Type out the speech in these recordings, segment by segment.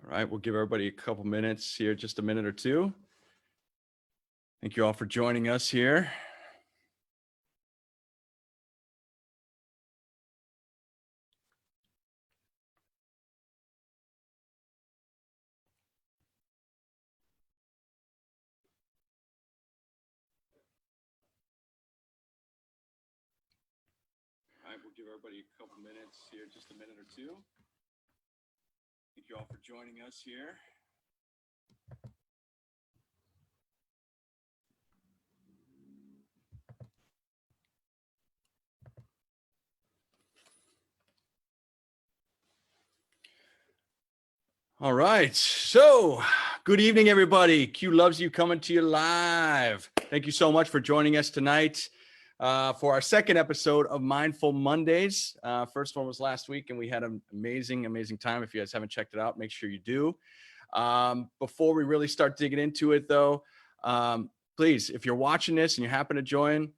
All right, we'll give everybody a couple minutes here, just a minute or two. Thank you all for joining us here. All right, we'll give everybody a couple minutes here, just a minute or two. Thank you all for joining us here. All right, so good evening, everybody. Q loves you, coming to you live. Thank you so much for joining us tonight for our second episode of Mindful Mondays. First one was last week, and we had an amazing time. If you guys haven't checked it out, make sure you do. Before we really start digging into it, though, please, if you're watching this and you happen to join,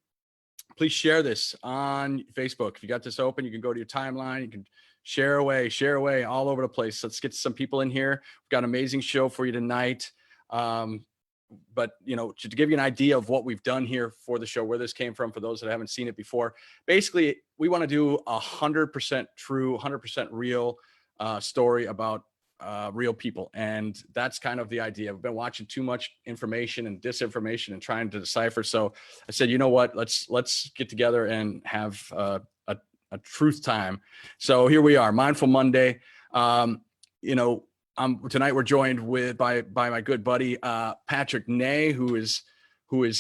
please share this on Facebook. If you got this open, you can go to your timeline. You can share away all over the place. Let's get some people in here. We've got an amazing show for you tonight. But, to give you an idea of what we've done here for the show, where this came from, for those that haven't seen it before, basically, we want to do 100% true, 100% real story about real people. And that's kind of the idea. We've been watching too much information and disinformation and trying to decipher. So I said, you know what, let's get together and have a truth time. So here we are, Mindful Monday. Tonight we're joined by my good buddy, Patrick Ney, who is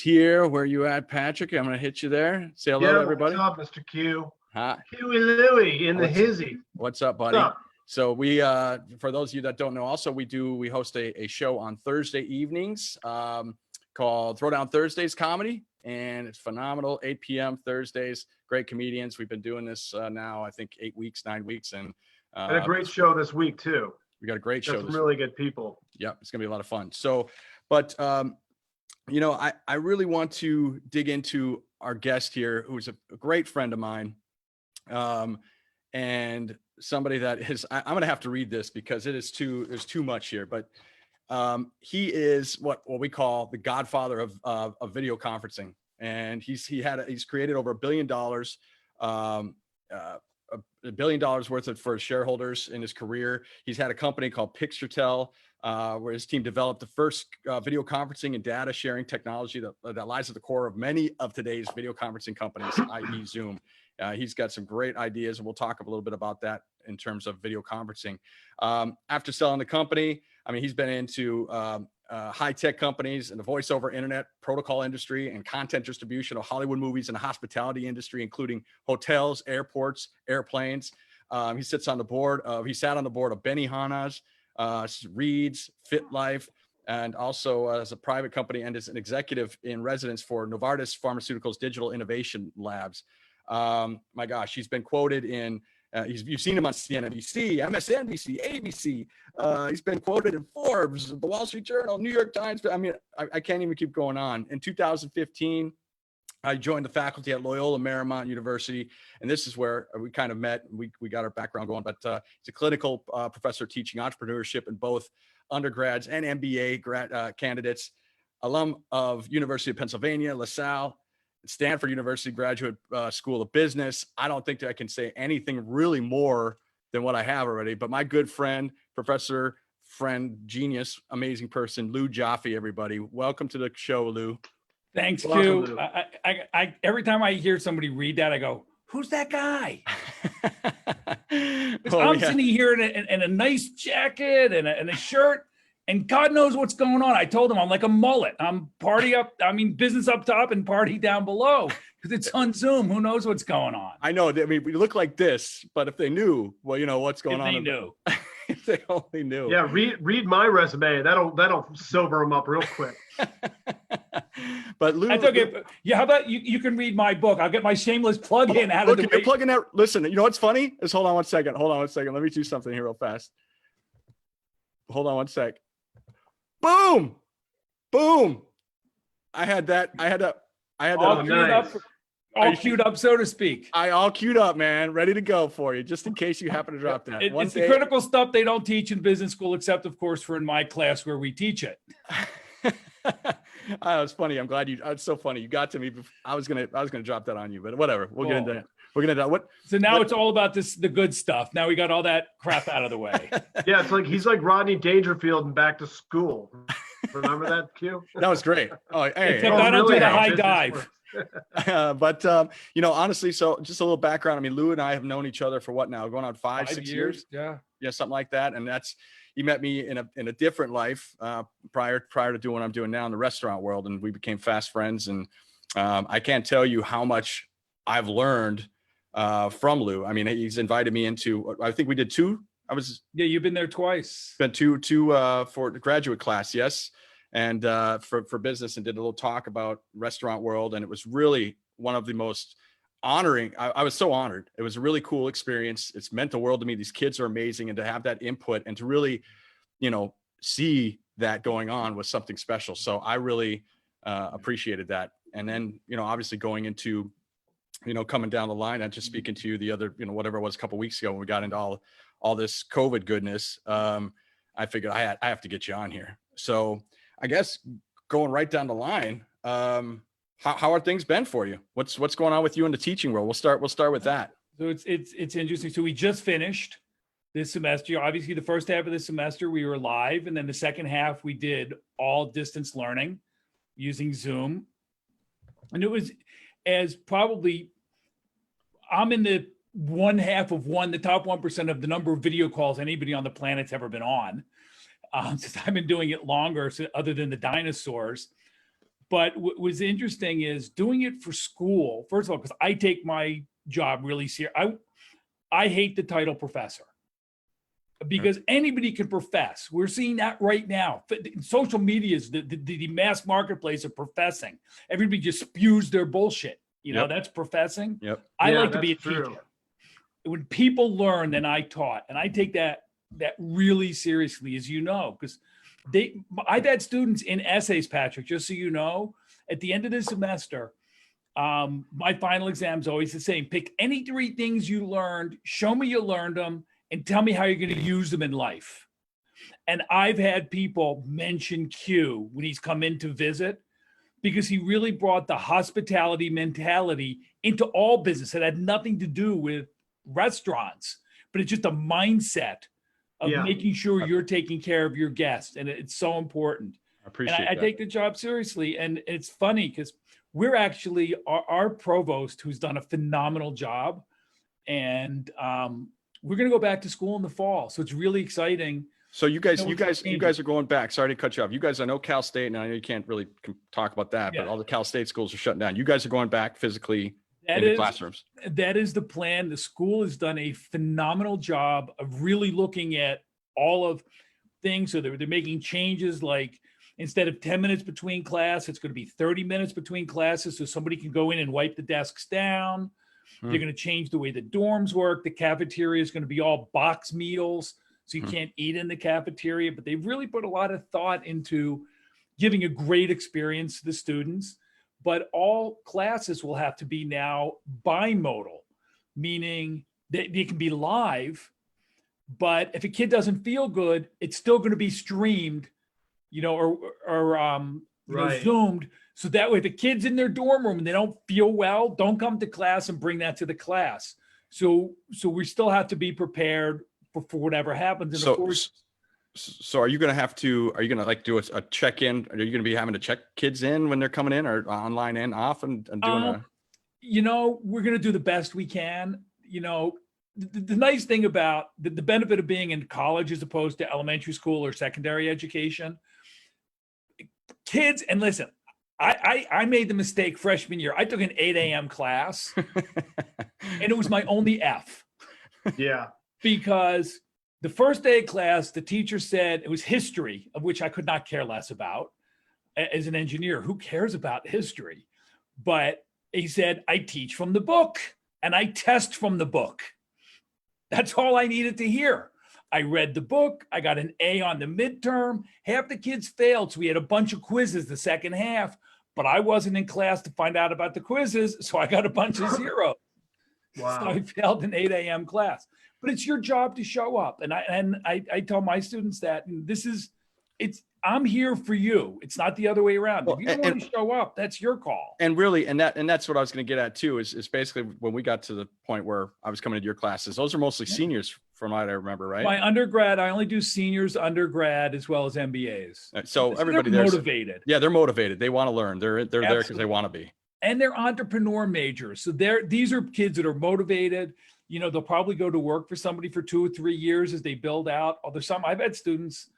here. Where are you at, Patrick? I'm going to hit you there. Say hello to everybody. What's up, Mr. Q? Huh? Huey Louie in the hizzy. What's up, buddy? What's up? So we, for those of you that don't know, also we host a show on Thursday evenings called Throwdown Thursdays Comedy, and it's phenomenal. 8 p.m. Thursdays, great comedians. We've been doing this now, I think 9 weeks, and a great show this week too. We got a great show. Some really good people. Yeah, it's gonna be a lot of fun. So, but I really want to dig into our guest here, who's a great friend of mine, and somebody that is, I'm going to have to read this because there's too much here, but he is what we call the godfather of video conferencing. And he's created over $1 billion, $1 billion worth of for his shareholders in his career. He's had a company called Picturetel, where his team developed the first video conferencing and data sharing technology that lies at the core of many of today's video conferencing companies, i.e. Zoom. He's got some great ideas, and we'll talk a little bit about that in terms of video conferencing. After selling the company, he's been into high-tech companies in the voice-over internet protocol industry and content distribution of Hollywood movies and the hospitality industry, including hotels, airports, airplanes. He sat on the board of Benihana's, Reed's, FitLife, and also as a private company, and is an executive in residence for Novartis Pharmaceuticals Digital Innovation Labs. My gosh, he's been quoted in, you've seen him on CNBC, MSNBC, ABC. He's been quoted in Forbes, the Wall Street Journal, New York Times. I can't even keep going on. In 2015, I joined the faculty at Loyola Marymount University, and this is where we kind of met. We got our background going, but he's a clinical professor teaching entrepreneurship in both undergrads and MBA candidates, alum of University of Pennsylvania, LaSalle, Stanford University Graduate School of Business. I don't think that I can say anything really more than what I have already, but my good friend, professor, friend, genius, amazing person, Lou Jaffe, everybody. Welcome to the show, Lou. Thanks, Q. I every time I hear somebody read that, I go, who's that guy? I'm sitting here in a nice jacket and a shirt, and God knows what's going on. I told him I'm like a mullet. I'm business up top and party down below, because it's on Zoom. Who knows what's going on? I know. We look like this, but if they knew, what's going on. If they knew. If they only knew. Yeah, read my resume. That'll sober them up real quick. But Lou, that's okay. Yeah, how about you can read my book? I'll get my shameless plug-in out of the way. You're plugging out. Listen, you know what's funny? Hold on one second. Let me do something here real fast. Hold on one sec. Boom. I had that. Oh, nice. all queued up, so to speak. I all queued up, man, ready to go for you, just in case you happen to drop that. It's the critical stuff they don't teach in business school, except of course for in my class where we teach it. Oh, it's funny. I'm glad it's so funny. You got to me. I was gonna drop that on you, but whatever. We'll get into that. We're gonna do what. So now it's all about the good stuff. Now we got all that crap out of the way. Yeah, it's like he's like Rodney Dangerfield and Back to School. Remember that cue? That was great. Oh, hey. Except I don't do the high dive. But honestly, so just a little background. I mean, Lou and I have known each other for what now? Going on 5-6 years. Yeah, something like that. And he met me in a different life prior to doing what I'm doing now in the restaurant world, and we became fast friends. And I can't tell you how much I've learned from Lou. I mean, he's invited me into. I think we did two. You've been there twice. Been two for the graduate class, yes, and for business, and did a little talk about restaurant world, and it was really one of the most honoring. I was so honored. It was a really cool experience. It's meant the world to me. These kids are amazing, and to have that input and to really, see that going on was something special. So I really appreciated that. And then, obviously going into, coming down the line and just speaking to you the other, whatever it was a couple of weeks ago when we got into all this COVID goodness, I figured I have to get you on here. So I guess going right down the line, how are things been for you? What's going on with you in the teaching world? We'll start with that. So it's interesting. So we just finished this semester. Obviously, the first half of the semester we were live, and then the second half we did all distance learning using Zoom. And it was I'm in the the top 1% of the number of video calls anybody on the planet's ever been on, since I've been doing it longer, other than the dinosaurs. But what was interesting is doing it for school. First of all, because I take my job really serious. I hate the title professor, because anybody can profess. We're seeing that right now. Social media is the mass marketplace of professing. Everybody just spews their bullshit. That's professing. Yep. I like to be a teacher. When people learn, then I taught, and I take that really seriously, as you know, because I've had students in essays, Patrick, just so you know, at the end of the semester, my final exam is always the same. Pick any 3 things you learned, show me you learned them, and tell me how you're going to use them in life. And I've had people mention Q when he's come in to visit, because he really brought the hospitality mentality into all business. It had nothing to do with restaurants, but it's just a mindset of making sure you're taking care of your guests. And it's so important. I appreciate I take the job seriously. And it's funny because we're actually our provost, who's done a phenomenal job. And we're going to go back to school in the fall. So it's really exciting. So you guys are going back. Sorry to cut you off. You guys, I know Cal State, and I know you can't really talk about that, but all the Cal State schools are shutting down. You guys are going back physically in the classrooms. That is the plan. The school has done a phenomenal job of really looking at all of things. So they're making changes, like instead of 10 minutes between class, it's going to be 30 minutes between classes, so somebody can go in and wipe the desks down. They're going to change the way the dorms work. The cafeteria is going to be all box meals, so you can't eat in the cafeteria. But they've really put a lot of thought into giving a great experience to the students. But all classes will have to be now bimodal, meaning they can be live, but if a kid doesn't feel good, it's still going to be streamed, or Zoomed. So that way, if the kid's in their dorm room and they don't feel well, don't come to class and bring that to the class. So we still have to be prepared for whatever happens. And of course, so are you going to do a check-in? Are you going to be having to check kids in when they're coming in, or online and off and doing we're going to do the best we can. The nice thing about the benefit of being in college as opposed to elementary school or secondary education, kids, and listen, I made the mistake freshman year. I took an 8 a.m. class and it was my only F. Yeah. Because the first day of class, the teacher said it was history, of which I could not care less about. As an engineer, who cares about history? But he said, I teach from the book and I test from the book. That's all I needed to hear. I read the book. I got an A on the midterm. Half the kids failed, so we had a bunch of quizzes the second half. but I wasn't in class to find out about the quizzes. So I got a bunch of zeros. Wow. So I failed an 8 a.m. class, but it's your job to show up. And I tell my students that, and I'm here for you. It's not the other way around. Well, if you don't want to show up, that's your call. And really, and that's what I was going to get at too, is basically when we got to the point where I was coming to your classes, those are mostly seniors from what I remember, right? My undergrad, I only do seniors, undergrad, as well as MBAs. So everybody they're there's motivated. Yeah, they're motivated. They want to learn. They're there because they want to be. And they're entrepreneur majors. So these are kids that are motivated. You know, they'll probably go to work for somebody for 2 or 3 years as they build out. I've had students,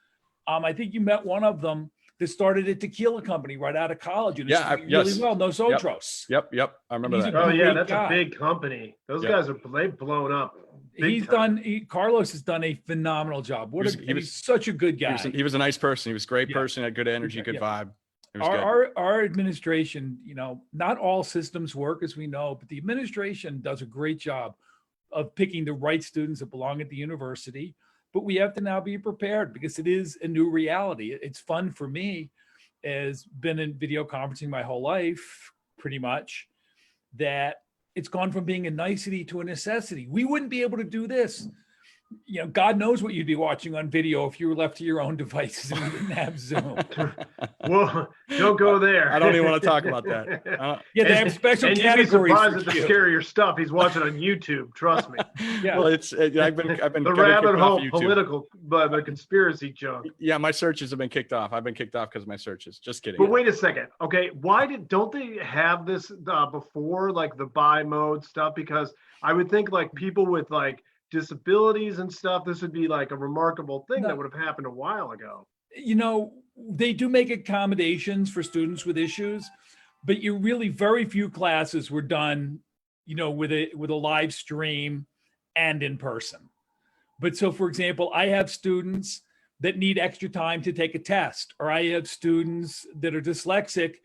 I think you met one of them that started a tequila company right out of college. And really well, Nosotros. Yep. I remember that. Oh yeah, great that's guy. a big company. Those guys they've blown up. Carlos has done a phenomenal job. He's such a good guy. He was a nice person. He was a great person, had good energy, good vibe. It was our administration, you know, not all systems work as we know, but the administration does a great job of picking the right students that belong at the university. But we have to now be prepared because it is a new reality. It's fun for me, as been in video conferencing my whole life, pretty much, that it's gone from being a nicety to a necessity. We wouldn't be able to do this. You know, God knows what you'd be watching on video if you were left to your own devices and we didn't have Zoom. Whoa, don't go there. I don't even want to talk about that. They have special categories. You'd be surprised at the scarier stuff he's watching on YouTube. Trust me. Yeah. Well, I've been the rabbit hole, political, the conspiracy junk. Yeah, my searches have been kicked off. I've been kicked off because of my searches. Just kidding. But wait a second. Okay, don't they have this before, like the buy mode stuff? Because I would think like people with like disabilities and stuff, this would be like a remarkable thing that would have happened a while ago. You know, they do make accommodations for students with issues, but very few classes were done, you know, with a live stream and in person. But so, for example, I have students that need extra time to take a test, or I have students that are dyslexic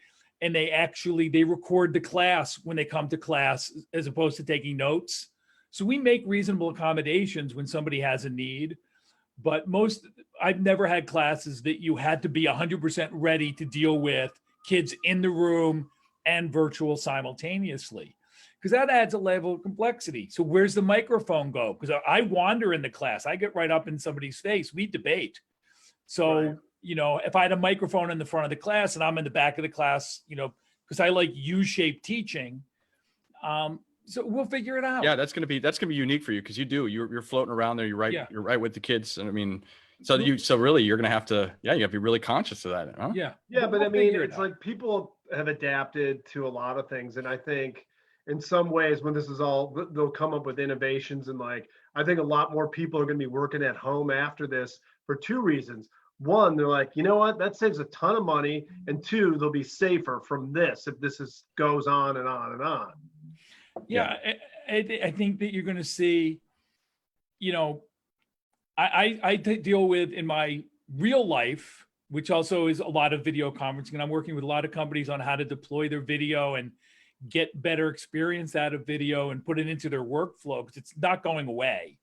and they record the class when they come to class as opposed to taking notes. So we make reasonable accommodations when somebody has a need, but I've never had classes that you had to be 100% ready to deal with kids in the room and virtual simultaneously, because that adds a level of complexity. So where's the microphone go? Because I wander in the class, I get right up in somebody's face, we debate. So, you know, if I had a microphone in the front of the class and I'm in the back of the class, you know, because I like U-shaped teaching, so we'll figure it out. Yeah, that's gonna be unique for you because you're floating around there. You're right with the kids, and I mean, so really you're gonna have to you have to be really conscious of that, huh? Yeah, but I mean, it's like people have adapted to a lot of things, and I think in some ways when this is all, they'll come up with innovations, and like I think a lot more people are gonna be working at home after this for 2 reasons. One, they're like, you know what, that saves a ton of money, and 2, they'll be safer from this if this goes on and on and on. Yeah, I think that you're going to see, you know, I deal with in my real life, which also is a lot of video conferencing, and I'm working with a lot of companies on how to deploy their video and get better experience out of video and put it into their workflow because it's not going away.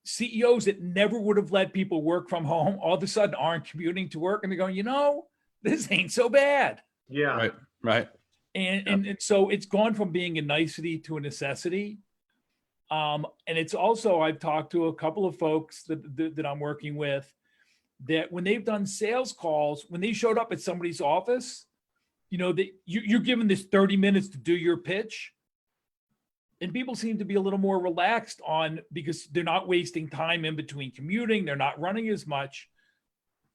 CEOs that never would have let people work from home all of a sudden aren't commuting to work, and they're going, you know, this ain't so bad. Yeah. Right. And so it's gone from being a nicety to a necessity. And it's also, I've talked to a couple of folks that I'm working with that when they've done sales calls, when they showed up at somebody's office, you know, you're given this 30 minutes to do your pitch. And people seem to be a little more relaxed because they're not wasting time in between commuting. They're not running as much.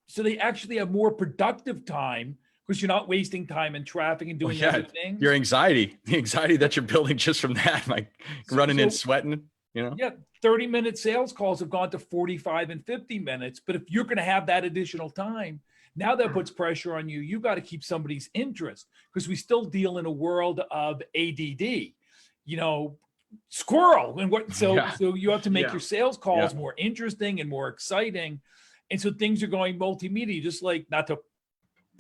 So they actually have more productive time because you're not wasting time in traffic and doing other things. The anxiety that you're building just from that, like running in sweating, you know? Yeah, 30-minute sales calls have gone to 45 and 50 minutes. But if you're going to have that additional time, now that puts pressure on you. You got to keep somebody's interest because we still deal in a world of ADD, you know, squirrel. And so you have to make your sales calls more interesting and more exciting. And so things are going multimedia, just like, not to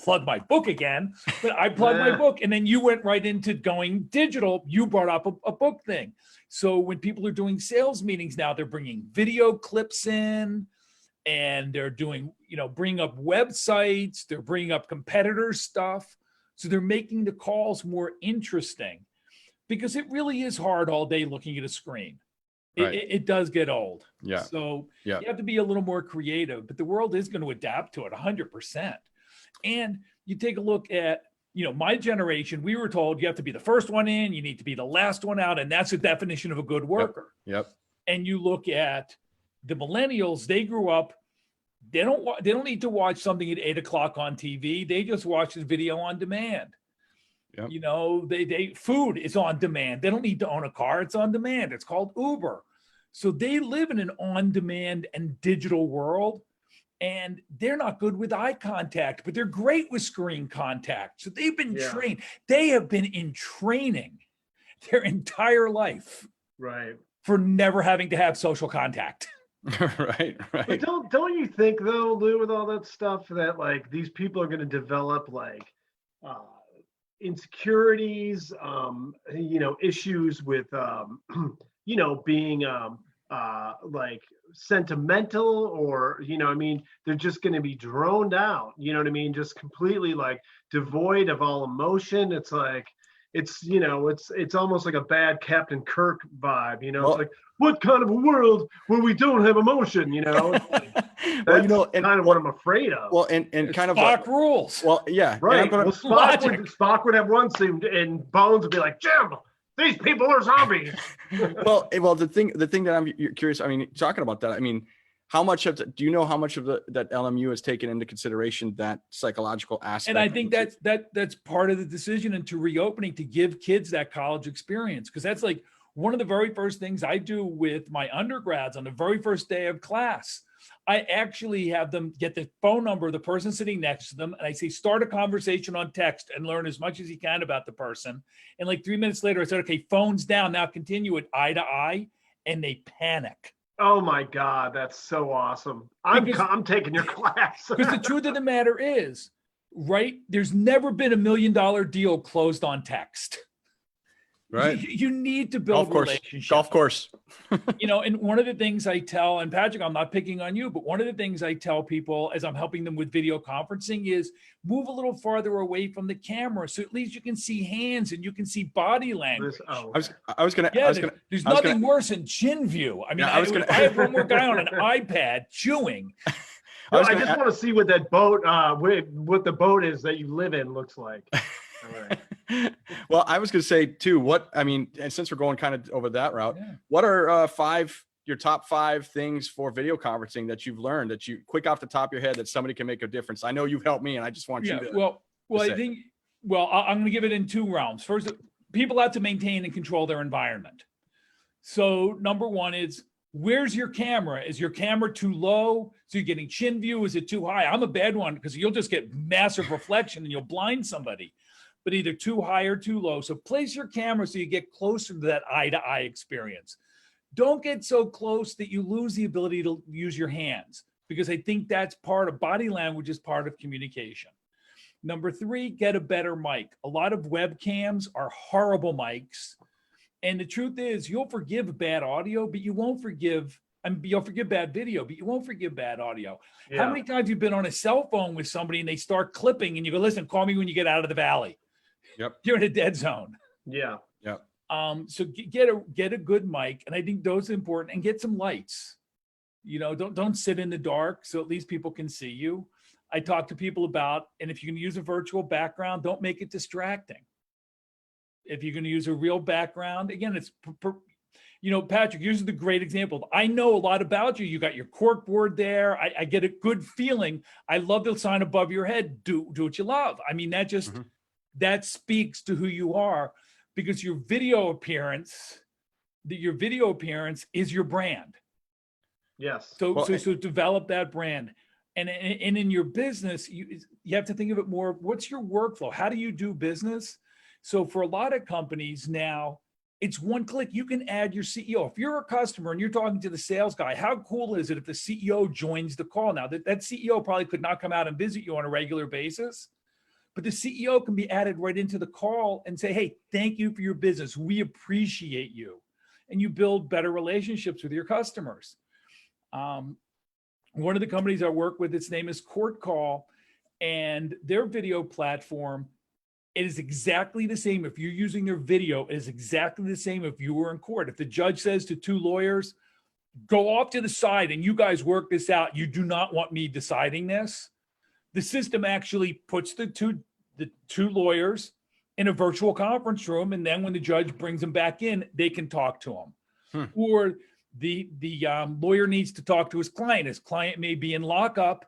plug my book again, but I plugged my book, and then you went right into going digital. You brought up a book thing. So when people are doing sales meetings now, they're bringing video clips in, and they're doing, you know, bring up websites, they're bringing up competitor stuff. So they're making the calls more interesting, because it really is hard all day looking at a screen. Right. It does get old. Yeah. So Yeah. you have to be a little more creative, but the world is going to adapt to it 100%. And you take a look at, my generation, we were told you have to be the first one in, you need to be the last one out. And that's the definition of a good worker. Yep. And you look at the millennials, they grew up, they don't need to watch something at 8 o'clock on TV. They just watch the video on demand. Yep. They food is on demand. They don't need to own a car. It's on demand. It's called Uber. So they live in an on-demand and digital world, and they're not good with eye contact, but they're great with screen contact. So they've been trained. They have been in training their entire life, Right, for never having to have social contact. Right. but don't you think though, Lou, with all that stuff, that like these people are going to develop like insecurities, issues with being like sentimental, or they're just going to be droned out, just completely like devoid of all emotion. It's like it's almost like a bad Captain Kirk vibe. Well, it's like, what kind of a world where we don't have emotion? That's kind of what I'm afraid of. Well, and kind of Spock rules. Well, yeah, right. Well, Spock would have one scene, and Bones would be like, Jim, these people are zombies. well, the thing that I'm curious. Talking about that. How much of do you know how much of that LMU has taken into consideration that psychological aspect? And I think that's part of the decision into reopening, to give kids that college experience, because that's like one of the very first things I do with my undergrads on the very first day of class. I actually have them get the phone number of the person sitting next to them, and I say, start a conversation on text and learn as much as you can about the person. And like 3 minutes later, I said, okay, phone's down, now continue it eye to eye, and they panic. Oh my God, that's so awesome. I'm taking your class. Because the truth of the matter is, right, there's never been $1 million deal closed on text. Right. You need to build relationships. Golf course. And one of the things I tell, and Patrick, I'm not picking on you, but one of the things I tell people as I'm helping them with video conferencing is move a little farther away from the camera, so at least you can see hands and you can see body language. There's nothing worse than chin view. I have one more guy on an iPad chewing. I just want to see what that boat, what the boat is that you live in looks like. All right. Well, I was going to say too, and since we're going kind of over that route, what are your top 5 things for video conferencing that you've learned, that you quick off the top of your head, that somebody can make a difference? I know you've helped me, and I just want you to. I'm going to give it in 2 realms. First, people have to maintain and control their environment. So number 1 is, where's your camera? Is your camera too low? So you're getting chin view? Is it too high? I'm a bad one, because you'll just get massive reflection and you'll blind somebody. But either too high or too low. So place your camera so you get closer to that eye-to-eye experience. Don't get so close that you lose the ability to use your hands, because I think that's part of body language, is part of communication. Number 3, get a better mic. A lot of webcams are horrible mics. And the truth is, you'll forgive bad audio, but you won't forgive, you'll forgive bad video, but you won't forgive bad audio. Yeah. How many times you've been on a cell phone with somebody and they start clipping and you go, listen, call me when you get out of the valley. Yep. You're in a dead zone. Yeah. Yeah. So get a good mic. And I think those are important, and get some lights. Don't sit in the dark, so at least people can see you. I talk to people about, and if you're going to use a virtual background, don't make it distracting. If you're going to use a real background, again, it's, Patrick, yours is the great example. I know a lot about you. You got your cork board there. I get a good feeling. I love the sign above your head. Do what you love. That just, that speaks to who you are, because your video appearance is your brand. Yes. So develop that brand. And in your business, you have to think of it more, what's your workflow? How do you do business? So for a lot of companies now, it's one click. You can add your CEO. If you're a customer and you're talking to the sales guy, how cool is it if the CEO joins the call? Now, that CEO probably could not come out and visit you on a regular basis, but the CEO can be added right into the call and say, hey, thank you for your business. We appreciate you. And you build better relationships with your customers. One of the companies I work with, its name is Court Call, and their video platform, It is exactly the same if you're using their video. It is exactly the same if you were in court. If the judge says to two lawyers, go off to the side and you guys work this out, you do not want me deciding this, the system actually puts the two lawyers in a virtual conference room, and then when the judge brings them back in, they can talk to them. Or the lawyer needs to talk to his client. His client may be in lockup,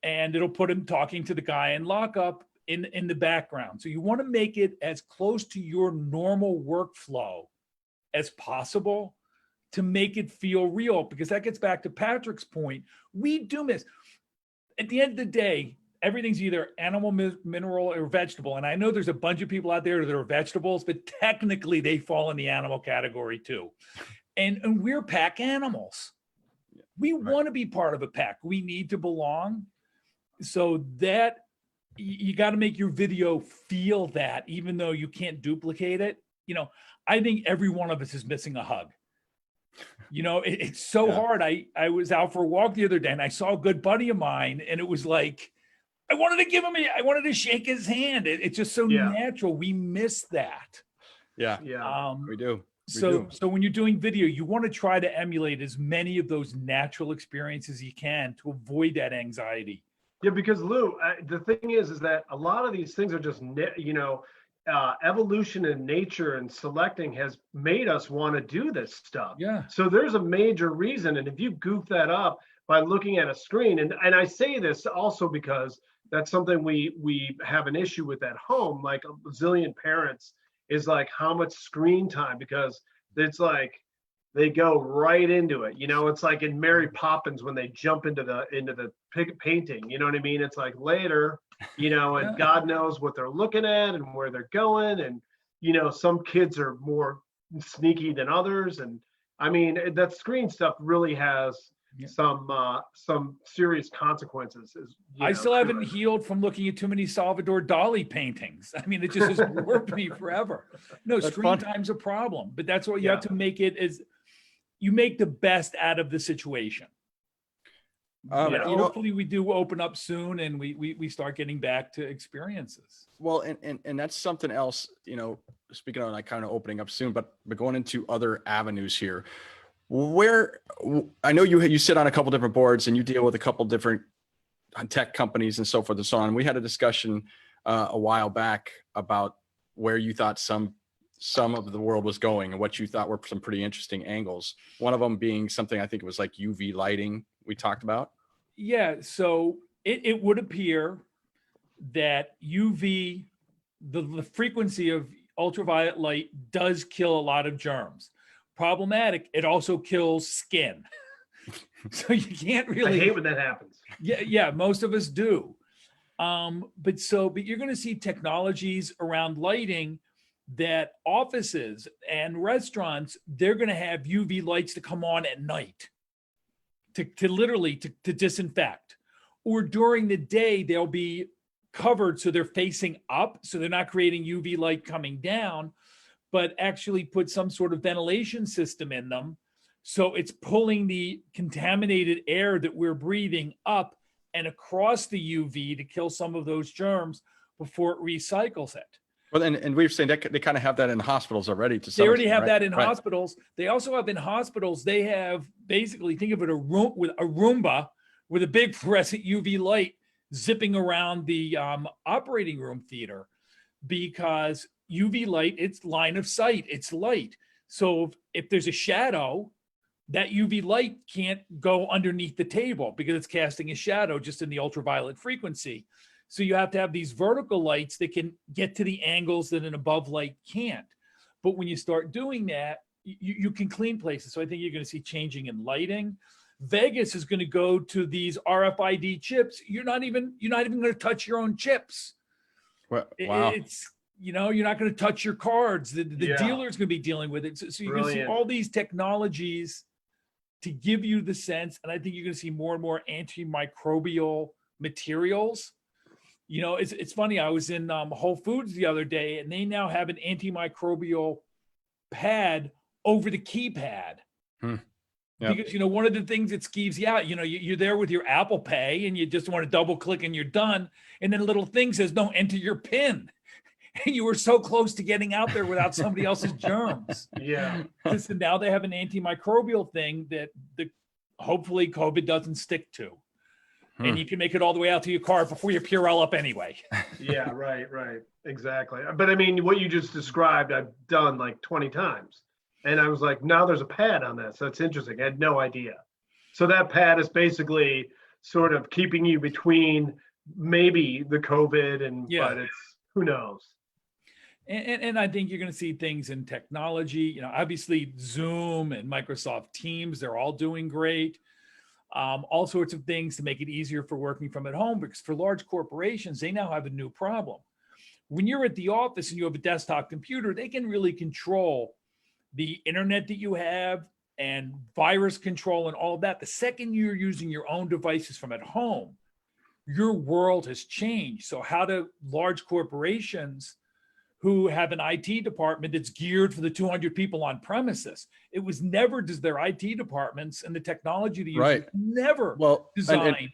and it'll put him talking to the guy in lockup in the background. So you want to make it as close to your normal workflow as possible to make it feel real, because that gets back to Patrick's point. We do miss, at the end of the day, everything's either animal, mineral, or vegetable. And I know there's a bunch of people out there that are vegetables, but technically they fall in the animal category too. And we're pack animals. We want to be part of a pack. We need to belong. So that you got to make your video feel that, even though you can't duplicate it. You know, I think every one of us is missing a hug. You know, it's so hard. I was out for a walk the other day and I saw a good buddy of mine, and it was like, I wanted to shake his hand. It's just so natural. We miss that. We do. So when you're doing video, you want to try to emulate as many of those natural experiences as you can to avoid that anxiety. Yeah, because Lou, the thing is that a lot of these things are just, evolution in nature and selecting has made us want to do this stuff. Yeah. So there's a major reason. And if you goof that up by looking at a screen, and I say this also because that's something we have an issue with at home, like a bazillion parents, is like how much screen time, because it's like they go right into it. You know, it's like in Mary Poppins when they jump into the painting, you know what I mean? It's like later, and God knows what they're looking at and where they're going. And, some kids are more sneaky than others. And I mean, that screen stuff really has some serious consequences. I still haven't healed from looking at too many Salvador Dali paintings. I mean, it just has warped me forever. No, screen time's a problem, but that's what you have to make it is. You make the best out of the situation. Hopefully we do open up soon and we start getting back to experiences. Well, and that's something else, speaking of like kind of opening up soon, but going into other avenues here, where I know you sit on a couple different boards and you deal with a couple different tech companies and so forth and so on. We had a discussion a while back about where you thought some of the world was going and what you thought were some pretty interesting angles. One of them being something, I think it was like UV lighting we talked about. Yeah. So it would appear that UV, the frequency of ultraviolet light does kill a lot of germs. Problematic. It also kills skin. So you can't really. I hate when that happens. Yeah. Most of us do. But you're going to see technologies around lighting that offices and restaurants, they're going to have UV lights to come on at night to literally to disinfect, or during the day, they'll be covered. So they're facing up. So they're not creating UV light coming down, but actually put some sort of ventilation system in them. So it's pulling the contaminated air that we're breathing up and across the UV to kill some of those germs before it recycles it. Well, and we've seen that they kind of have that in hospitals already. They already have that in hospitals. They also have in hospitals, they have basically, think of it, a room with a Roomba with a big fluorescent UV light zipping around the operating room theater, because UV light, it's line of sight, it's light. So if there's a shadow, that UV light can't go underneath the table because it's casting a shadow just in the ultraviolet frequency. So you have to have these vertical lights that can get to the angles that an above light can't. But when you start doing that, you can clean places. So I think you're going to see changing in lighting. Vegas is going to go to these RFID chips. You're not even going to touch your own chips. Well, wow. It's, you're not going to touch your cards. The dealer's going to be dealing with it. So you're going to see all these technologies to give you the sense. And I think you're going to see more and more antimicrobial materials. It's funny. I was in Whole Foods the other day, and they now have an antimicrobial pad over the keypad. Yep. Because, one of the things that skeeves you out, you're there with your Apple Pay and you just want to double click and you're done. And then a little thing says, no, enter your PIN. and you were so close to getting out there without somebody else's germs. Yeah. Listen, now they have an antimicrobial thing that hopefully COVID doesn't stick to. And you can make it all the way out to your car before you Purell up anyway. Yeah, right, exactly. But I mean, what you just described, I've done like 20 times. And I was like, now there's a pad on that. So it's interesting. I had no idea. So that pad is basically sort of keeping you between maybe the COVID but it's, who knows? And I think you're going to see things in technology, obviously Zoom and Microsoft Teams, they're all doing great. All sorts of things to make it easier for working from at home, because for large corporations, they now have a new problem. When you're at the office and you have a desktop computer, they can really control the internet that you have and virus control and all of that. The second you're using your own devices from at home, your world has changed. So how do large corporations who have an IT department that's geared for the 200 people on premises? It was never their IT departments and the technology they use was never designed.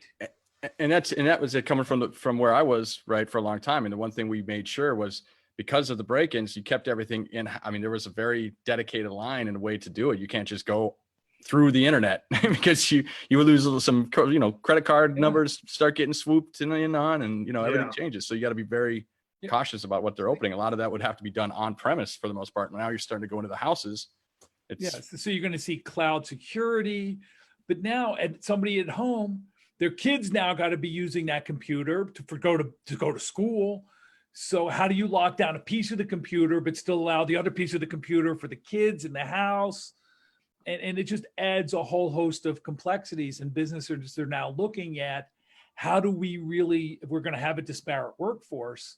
And that was it coming from where I was, right, for a long time. And the one thing we made sure was, because of the break-ins, you kept everything in. I mean, there was a very dedicated line and a way to do it. You can't just go through the internet because you would lose some, credit card numbers start getting swooped in on, and everything changes. So you got to be very cautious about what they're opening. A lot of that would have to be done on premise for the most part. Now you're starting to go into the houses. So you're going to see cloud security, but now somebody at home, their kids now got to be using that computer to go to school. So how do you lock down a piece of the computer, but still allow the other piece of the computer for the kids in the house? And it just adds a whole host of complexities, and businesses are now looking at, how do we really, if we're going to have a disparate workforce,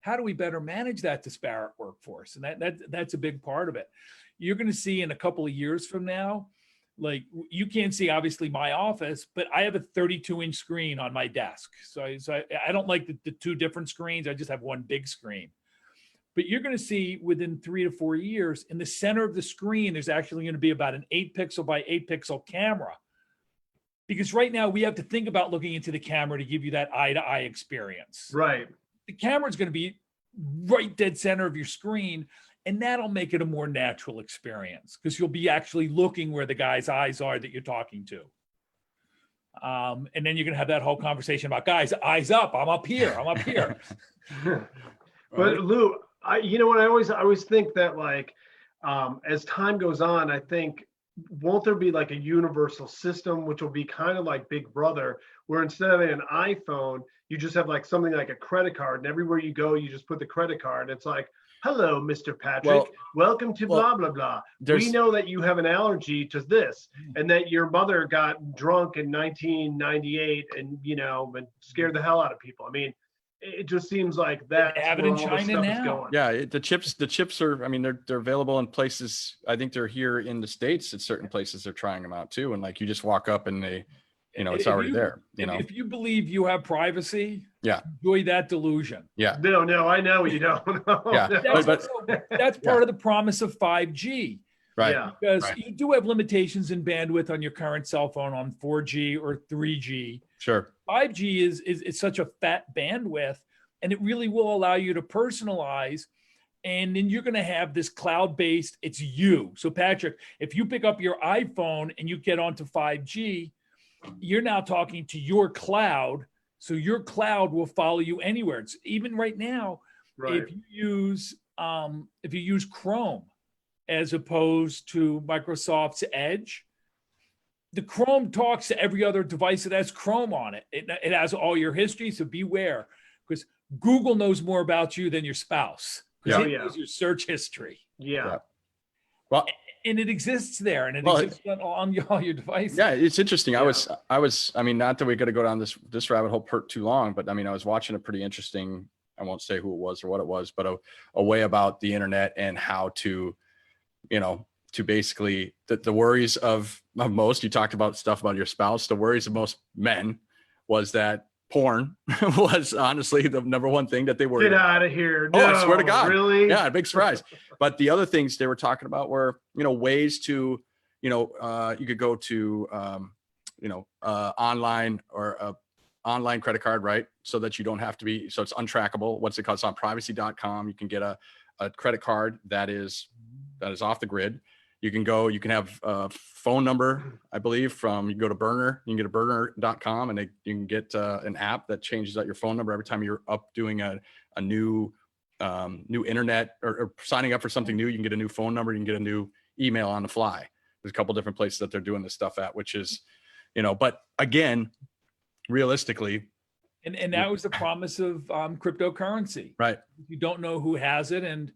how do we better manage that disparate workforce? And that's a big part of it. You're going to see in a couple of years from now, like, you can't see obviously my office, but I have a 32-inch screen on my desk. So I don't like the two different screens. I just have one big screen. But you're going to see within 3 to 4 years, in the center of the screen, there's actually going to be about an 8-pixel by 8-pixel camera. Because right now we have to think about looking into the camera to give you that eye-to-eye experience. Right. The camera is going to be right dead center of your screen, and that'll make it a more natural experience, because you'll be actually looking where the guy's eyes are that you're talking to. And then you're going to have that whole conversation about, guys, eyes up. I'm up here. I'm up here. But Lou, I always think that, like, as time goes on, I think, won't there be like a universal system, which will be kind of like Big Brother, where instead of an iPhone, you just have like something like a credit card, and everywhere you go, you just put the credit card. It's like, hello, Mr. Patrick, welcome to blah, blah, blah. We know that you have an allergy to this, and that your mother got drunk in 1998 and scared the hell out of people. I mean, it just seems like that. They have it in China now. Yeah, the chips are, I mean, they're available in places. I think they're here in the States at certain places. They're trying them out too. And like, you just walk up and they, it's already there. If you believe you have privacy, enjoy that delusion. Yeah. No, I know you don't. That's part of the promise of 5G. Right. Yeah. Because you do have limitations in bandwidth on your current cell phone on 4G or 3G. Sure. 5G is such a fat bandwidth, and it really will allow you to personalize. And then you're going to have this cloud-based, it's you. So Patrick, if you pick up your iPhone and you get onto 5G, you're now talking to your cloud. So your cloud will follow you anywhere. It's even right now, if you use Chrome as opposed to Microsoft's Edge, the Chrome talks to every other device that has Chrome on it. It has all your history, so beware, because Google knows more about you than your spouse. Because it knows your search history. Yeah. Well, and it exists there, and it exists on all your devices. Yeah, it's interesting. I was, I mean, not that we're going to go down this rabbit hole too long, but I mean, I was watching a pretty interesting, I won't say who it was or what it was, but a way about the internet and how to, to basically the worries of most, you talked about stuff about your spouse, the worries of most men was that porn was honestly the number one thing that they were. Get out of here. No, I swear to God. Really? Yeah, big surprise. But the other things they were talking about were, ways to, you could go to, online or online credit card, right? So that you don't have to be, so it's untrackable. What's it called? It's on privacy.com. You can get a credit card that is off the grid. You can have a phone number, I believe, you can go to Burner, you can get a burner.com, and you can get an app that changes out your phone number every time you're up doing a new internet or signing up for something new. You can get a new phone number, you can get a new email on the fly. There's a couple different places that they're doing this stuff at, which is, but again, realistically. And that was the promise of cryptocurrency. Right. You don't know who has it, and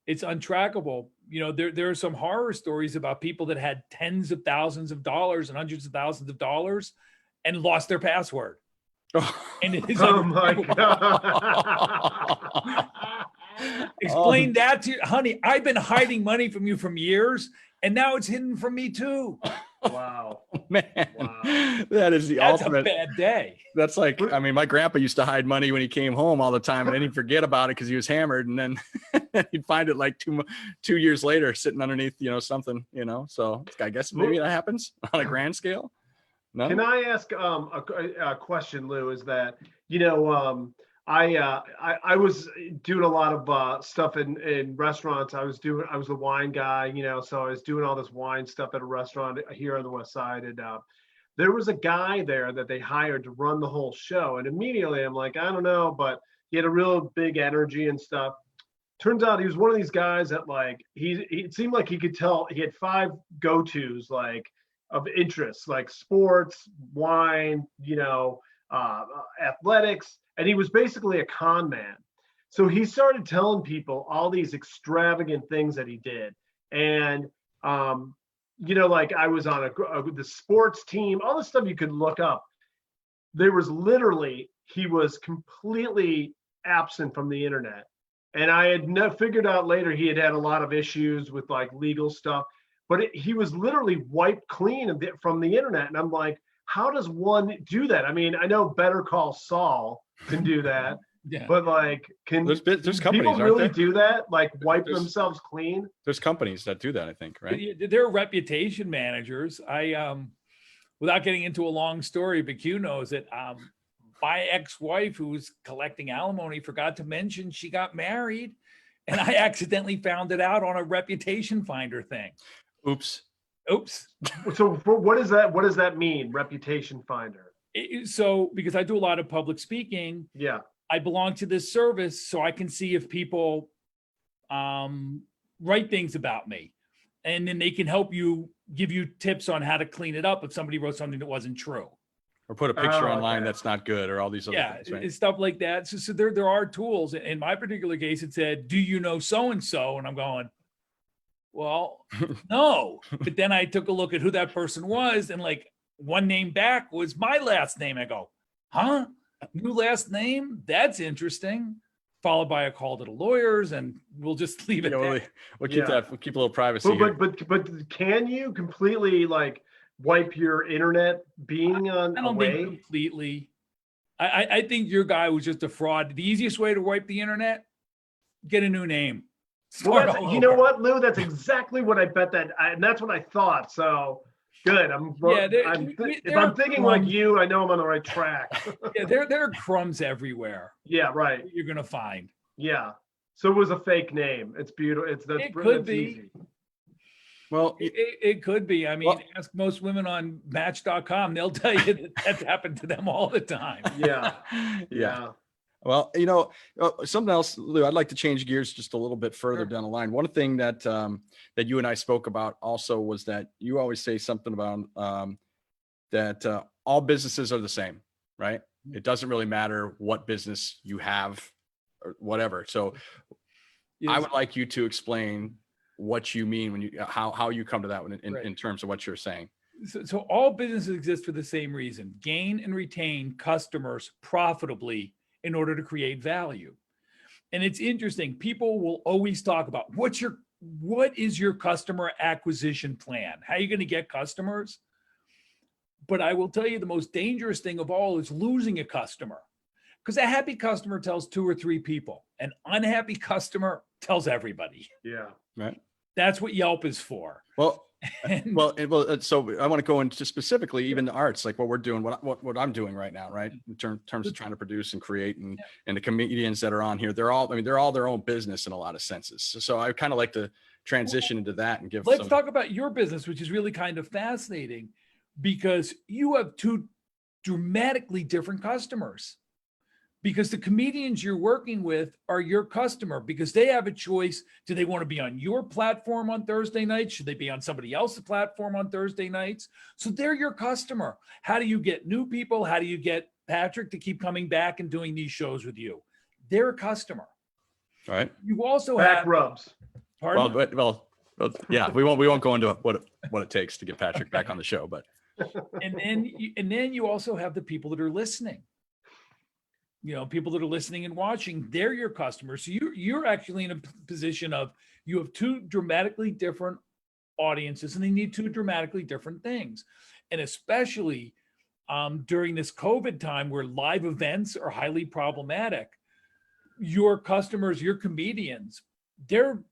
it's untrackable. There are some horror stories about people that had tens of thousands of dollars and hundreds of thousands of dollars and lost their password. And it is Oh my God. Explain that to you, honey. I've been hiding money from you from years, and now it's hidden from me too. Wow. Man, Wow. that's ultimate. A bad day. That's like, I mean, my grandpa used to hide money when he came home all the time, and then he'd forget about it because he was hammered, and then he'd find it like 2 years later sitting underneath, something, so I guess maybe that happens on a grand scale. No? Can I ask a question, Lou? Is that, I was doing a lot of stuff in restaurants. I was the wine guy, so I was doing all this wine stuff at a restaurant here on the West Side. And there was a guy there that they hired to run the whole show. And immediately I'm like, I don't know, but he had a real big energy and stuff. Turns out he was one of these guys that it seemed like he could tell he had 5 go-tos of interests, like sports, wine, athletics. And he was basically a con man. So he started telling people all these extravagant things that he did. And, I was on the sports team, all the stuff you could look up. There was he was completely absent from the internet. And I had figured out later he had a lot of issues with legal stuff, but he was literally wiped clean from the internet. And I'm like, how does one do that? I mean, I know Better Call Saul can do that, Yeah. but there's companies, people aren't really there? do that? Wipe themselves clean? There's companies that do that, I think, right? They're reputation managers. Without getting into a long story, but Q knows that my ex-wife, who was collecting alimony, forgot to mention she got married, and I accidentally found it out on a reputation finder thing. Oops. So what does that mean, reputation finder? So because I do a lot of public speaking, Yeah. I belong to this service, so I can see if people write things about me, and then they can give you tips on how to clean it up if somebody wrote something that wasn't true. Or put a picture Oh, online okay. that's not good, or all these other things, right? It's stuff like that. So there are tools. In my particular case, it said, "Do you know so and so?" And I'm going, well, no. But then I took a look at who that person was, and one name back was my last name. I go, huh? New last name? That's interesting. Followed by a call to the lawyers, and we'll just leave it there. We'll keep that. We'll keep a little privacy. But can you completely wipe your internet being on? I don't think completely. I think your guy was just a fraud. The easiest way to wipe the internet: get a new name. Well, you know what, Lou? That's exactly what I bet and that's what I thought. So good. If I'm thinking like you, I know I'm on the right track. Yeah, there are crumbs everywhere. Yeah, right. You're gonna find. Yeah. So it was a fake name. It's beautiful. It could be. Easy. Well, it could be. I mean, ask most women on Match.com; they'll tell you that's happened to them all the time. Yeah. Yeah. Well, something else, Lou, I'd like to change gears just a little bit further down the line. One thing that that you and I spoke about also was that you always say something about that all businesses are the same, right? It doesn't really matter what business you have or whatever. So I would like you to explain what you mean when how you come to that one in terms of what you're saying. So all businesses exist for the same reason: gain and retain customers profitably in order to create value. And it's interesting. People will always talk about what is your customer acquisition plan? How are you going to get customers? But I will tell you, the most dangerous thing of all is losing a customer, because a happy customer tells 2 or 3 people. An unhappy customer tells everybody. Yeah. Right. That's what Yelp is for. Well, And so I want to go into specifically even the arts, like what we're doing, what I'm doing right now, right? In terms of trying to produce and create, and the comedians that are on here, they're all their own business in a lot of senses. So I kind of like to transition into that and give. Let's talk about your business, which is really kind of fascinating because you have two dramatically different customers. Because the comedians you're working with are your customer, because they have a choice. Do they want to be on your platform on Thursday nights? Should they be on somebody else's platform on Thursday nights? So they're your customer. How do you get new people? How do you get Patrick to keep coming back and doing these shows with you? They're a customer. All right. You also Back have rubs. Well, yeah, we won't go into what it takes to get Patrick back on the show, but and then you also have the people that are listening. People that are listening and watching, they're your customers. So you're actually in a position of, you have two dramatically different audiences and they need two dramatically different things. And especially during this COVID time where live events are highly problematic, your customers, your comedians, their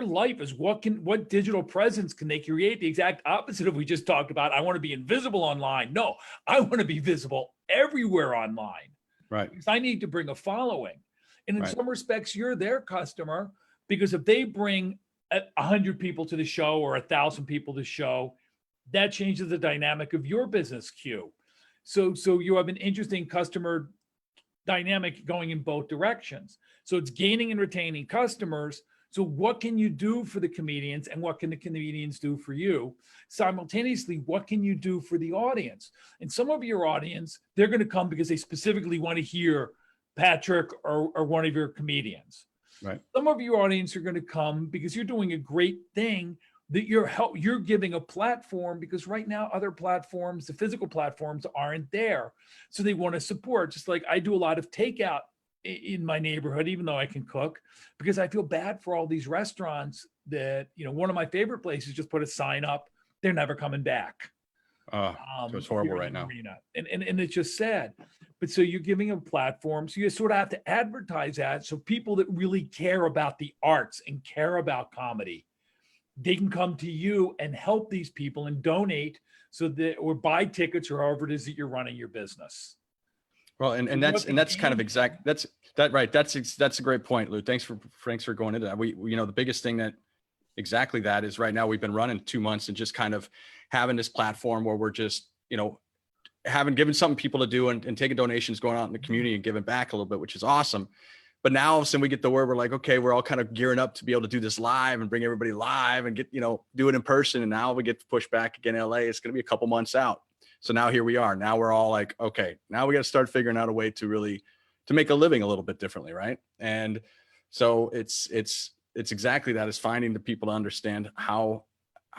life is what digital presence can they create? The exact opposite of we just talked about. I want to be invisible online. No, I want to be visible everywhere online. Right. Because I need to bring a following. And in some respects, you're their customer, because if they bring 100 people to the show or 1,000 people to the show, that changes the dynamic of your business queue. So you have an interesting customer dynamic going in both directions. So it's gaining and retaining customers. So what can you do for the comedians and what can the comedians do for you? Simultaneously, what can you do for the audience? And some of your audience, they're going to come because they specifically want to hear Patrick or one of your comedians. Right. Some of your audience are going to come because you're doing a great thing that you're giving a platform, because right now other platforms, the physical platforms, aren't there. So they want to support. Just like I do a lot of takeout in my neighborhood, even though I can cook, because I feel bad for all these restaurants that, one of my favorite places just put a sign up, they're never coming back. So it's horrible right now. And it's just sad. But so you're giving a platform. So you sort of have to advertise that. So people that really care about the arts and care about comedy, they can come to you and help these people and donate or buy tickets or however it is that you're running your business. Well, and that's kind of exact. That's a great point, Lou. Thanks for going into that. We the biggest thing exactly that is right now we've been running 2 months and just kind of having this platform where we're just, given something people to do and taking donations, going out in the community and giving back a little bit, which is awesome. But now all of a sudden we get the word, we're like, okay, we're all kind of gearing up to be able to do this live and bring everybody live and get, do it in person. And now we get to push back again in LA. It's going to be a couple months out. So now here we are. Now we're all like, okay, now we got to start figuring out a way to make a living a little bit differently. Right. And so it's exactly that, is finding the people to understand how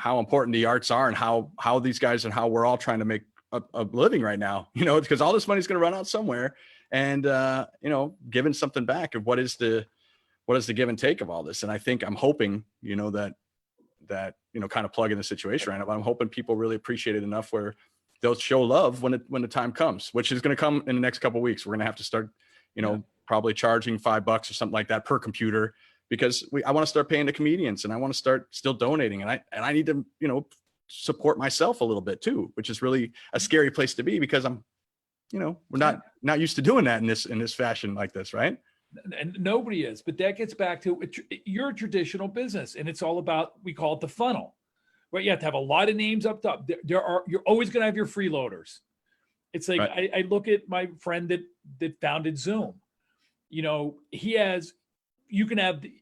important the arts are and how these guys and how we're all trying to make a living right now, because all this money is going to run out somewhere, and, giving something back of what is the give and take of all this. And I'm hoping, that kind of plug in the situation right now, but I'm hoping people really appreciate it enough where they'll show love when the time comes, which is going to come in the next couple of weeks. We're going to have to start, probably charging $5 or something like that per computer, because I want to start paying the comedians and I want to start still donating. And I need to, support myself a little bit too, which is really a scary place to be, because I'm, we're not used to doing that in this fashion like this. Right. And nobody is, but that gets back to your traditional business. And it's all about, we call it the funnel, right? You have to have a lot of names up top. You're always going to have your freeloaders. It's like, right. I look at my friend that founded Zoom. You can have the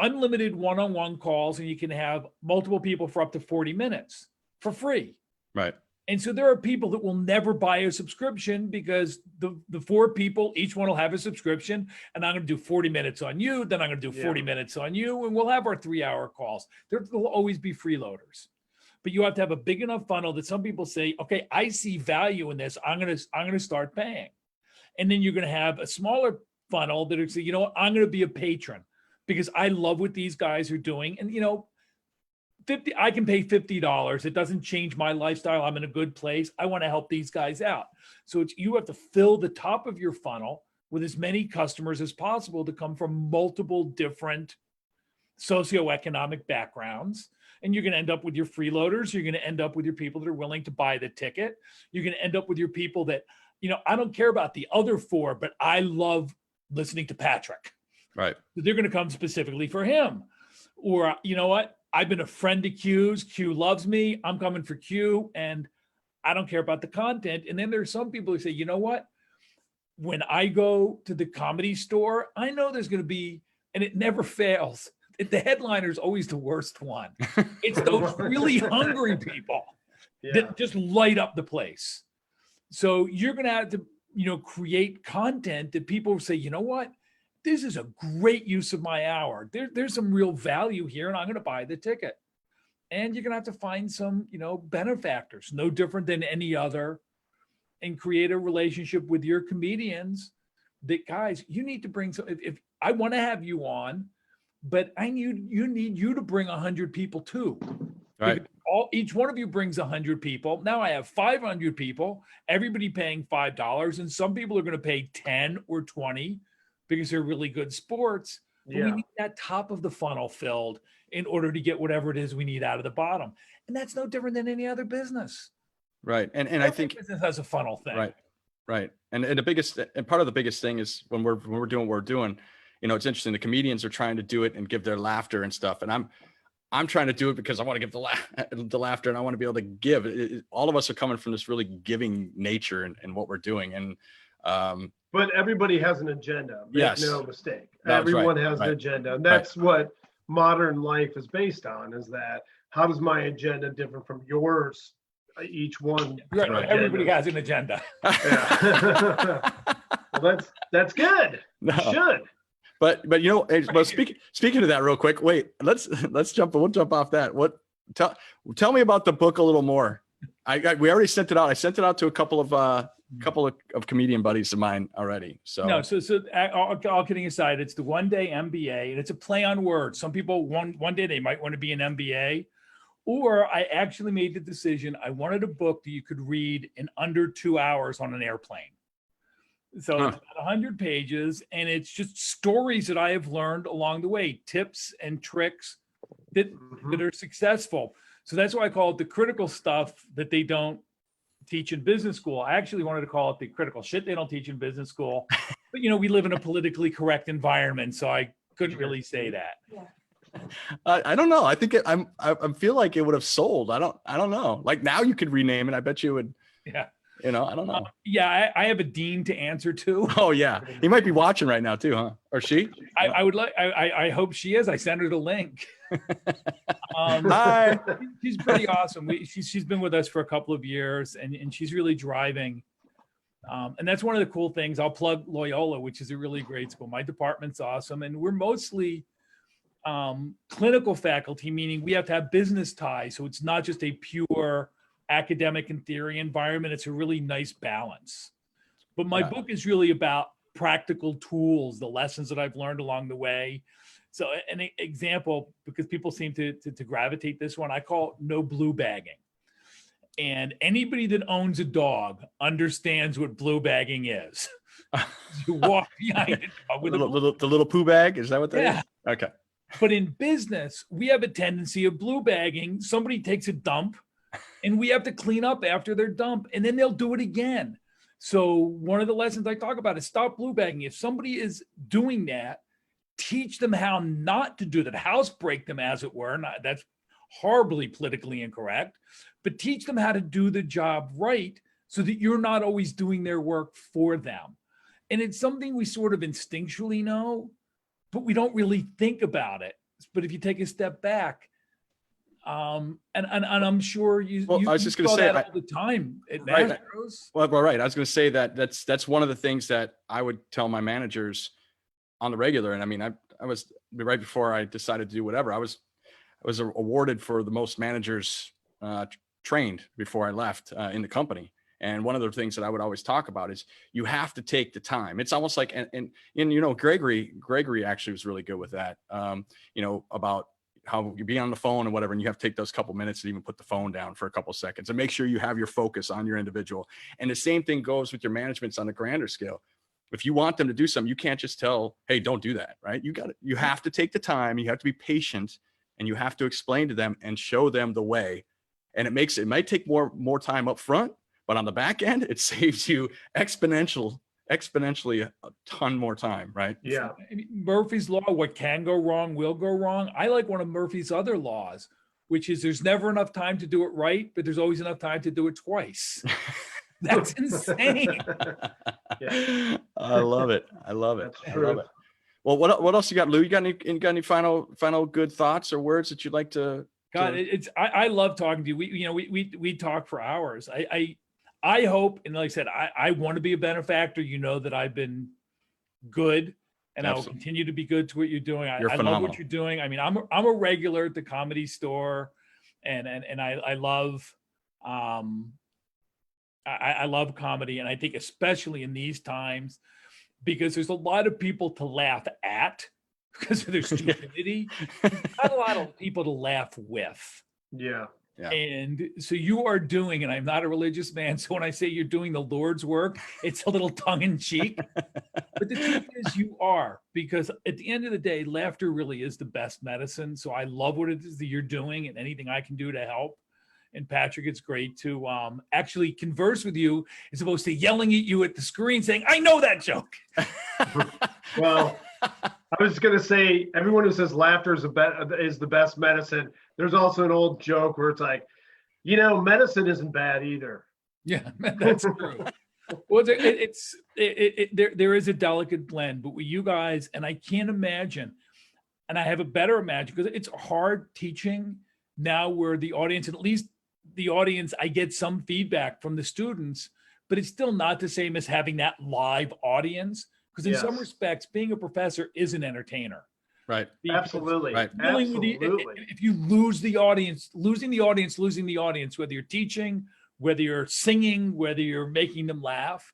unlimited one-on-one calls, and you can have multiple people for up to 40 minutes for free. Right. And so there are people that will never buy a subscription, because the 4 people, each one will have a subscription, and I'm going to do 40 minutes on you. Then I'm going to do 40 minutes on you, and we'll have our 3-hour calls. There will always be freeloaders, but you have to have a big enough funnel that some people say, okay, I see value in this. I'm going to start paying. And then you're going to have a smaller funnel that is, I'm going to be a patron, because I love what these guys are doing. And, I can pay $50. It doesn't change my lifestyle. I'm in a good place. I want to help these guys out. So you have to fill the top of your funnel with as many customers as possible to come from multiple different socioeconomic backgrounds. And you're going to end up with your freeloaders. You're going to end up with your people that are willing to buy the ticket. You're going to end up with your people that, I don't care about the other four, but I love listening to Patrick. Right. So they're going to come specifically for him. Or, you know what? I've been a friend to Q's. Q loves me. I'm coming for Q. And I don't care about the content. And then there's some people who say, you know what? When I go to the Comedy Store, I know there's going to be, and it never fails. The headliner is always the worst one. It's those really hungry people that just light up the place. So you're going to have to, create content that people say, you know what? This is a great use of my hour. There's some real value here, and I'm going to buy the ticket. And you're going to have to find some, benefactors, no different than any other, and create a relationship with your comedians that, guys, you need to bring some, if I want to have you on, but you need you to bring 100 people too. Right. Each one of you brings 100 people. Now I have 500 people, everybody paying $5. And some people are going to pay 10 or 20 because they're really good sports. But we need that top of the funnel filled in order to get whatever it is we need out of the bottom. And that's no different than any other business. Right. And I think business has a funnel thing. Right. Right. And part of the biggest thing is when we're doing what we're doing, it's interesting. The comedians are trying to do it and give their laughter and stuff. And I'm trying to do it because I want to give the laughter, and I want to be able to give. All of us are coming from this really giving nature and what we're doing. And but everybody has an agenda. Make no mistake. Everyone has an agenda. And that's what modern life is based on, is that how does my agenda differ from yours? Each one. Right. Everybody has an agenda. Yeah. Well, that's good. No. You should. But speaking of that real quick, wait, we'll jump off that. Tell me about the book a little more. We already sent it out. I sent it out to a couple of comedian buddies of mine already. So no, so all kidding aside, it's the One Day MBA, and it's a play on words. Some people one day they might want to be an MBA, or I actually made the decision. I wanted a book that you could read in under 2 hours on an airplane. So it's about 100 pages, and it's just stories that I have learned along the way, tips and tricks that are successful. So that's why I call it the critical stuff that they don't teach in business school. I actually wanted to call it the critical shit they don't teach in business school. But, we live in a politically correct environment, so I couldn't really say that. Yeah. I don't know. I think I feel like it would have sold. I don't know. Like now you could rename it. I bet you would. Yeah. I don't know. I have a dean to answer to. Oh yeah, he might be watching right now too, huh? Or she? I hope she is. I sent her the link. Hi. She's pretty awesome. She's been with us for a couple of years, and she's really driving. And that's one of the cool things. I'll plug Loyola, which is a really great school. My department's awesome, and we're mostly clinical faculty, meaning we have to have business ties. So it's not just a pure academic and theory environment. It's a really nice balance. But my book is really about practical tools, the lessons that I've learned along the way. So an example, because people seem to gravitate this one, I call it no blue bagging. And anybody that owns a dog understands what blue bagging is. You walk behind it with the little poo bag. Is that what that is? Okay. But in business, we have a tendency of blue bagging. Somebody takes a dump, and we have to clean up after their dump, and then they'll do it again. So one of the lessons I talk about is stop blue bagging. If somebody is doing that, teach them how not to do that. House break them, as it were. That's horribly politically incorrect, but teach them how to do the job right so that you're not always doing their work for them. And it's something we sort of instinctually know, but we don't really think about it. But if you take a step back, and I'm sure you I was just going to say that all the time at Astros. Well, right. I was going to say that's one of the things that I would tell my managers on the regular. And I mean, I was right before I decided to do whatever. I was awarded for the most managers trained before I left in the company. And one of the things that I would always talk about is you have to take the time. It's almost like, and Gregory actually was really good with that, about how you be on the phone and whatever, and you have to take those couple minutes to even put the phone down for a couple seconds and make sure you have your focus on your individual. And the same thing goes with your managements on a grander scale. If you want them to do something, you can't just tell, hey, don't do that, right? You have to take the time, you have to be patient, and you have to explain to them and show them the way. And it might take more time up front, but on the back end, it saves you exponentially a ton more time, right? Yeah. I mean, Murphy's Law, what can go wrong will go wrong. I like one of Murphy's other laws, which is there's never enough time to do it right, but there's always enough time to do it twice. That's insane. Yeah. I love it. I love it. That's I love true. it. Well, what else you got, Lou? You got any final good thoughts or words that you'd like to? God, I love talking to you. We talk for hours. I hope, and like I said, I want to be a benefactor. You know that I've been good, and I will continue to be good to what you're doing. I love what you're doing. I mean, I'm a regular at the Comedy Store, and I love I love comedy, and I think especially in these times, because there's a lot of people to laugh at because of their stupidity. Not a lot of people to laugh with. Yeah. Yeah. And so you are doing, and I'm not a religious man, so when I say you're doing the Lord's work, it's a little tongue in cheek. But the truth is you are, because at the end of the day, laughter really is the best medicine. So I love what it is that you're doing, and anything I can do to help. And Patrick, it's great to actually converse with you as opposed to yelling at you at the screen saying, I know that joke. Well, I was going to say, everyone who says laughter is the best medicine. There's also an old joke where it's like, medicine isn't bad either. Yeah, that's true. Well, there is a delicate blend, but with you guys, and I can't imagine, and I have a better imagine, because it's hard teaching now where the audience, and at least the audience, I get some feedback from the students, but it's still not the same as having that live audience. Because in some respects, being a professor is an entertainer. Right. Absolutely. Right. Absolutely. If you lose the audience, losing the audience, whether you're teaching, whether you're singing, whether you're making them laugh.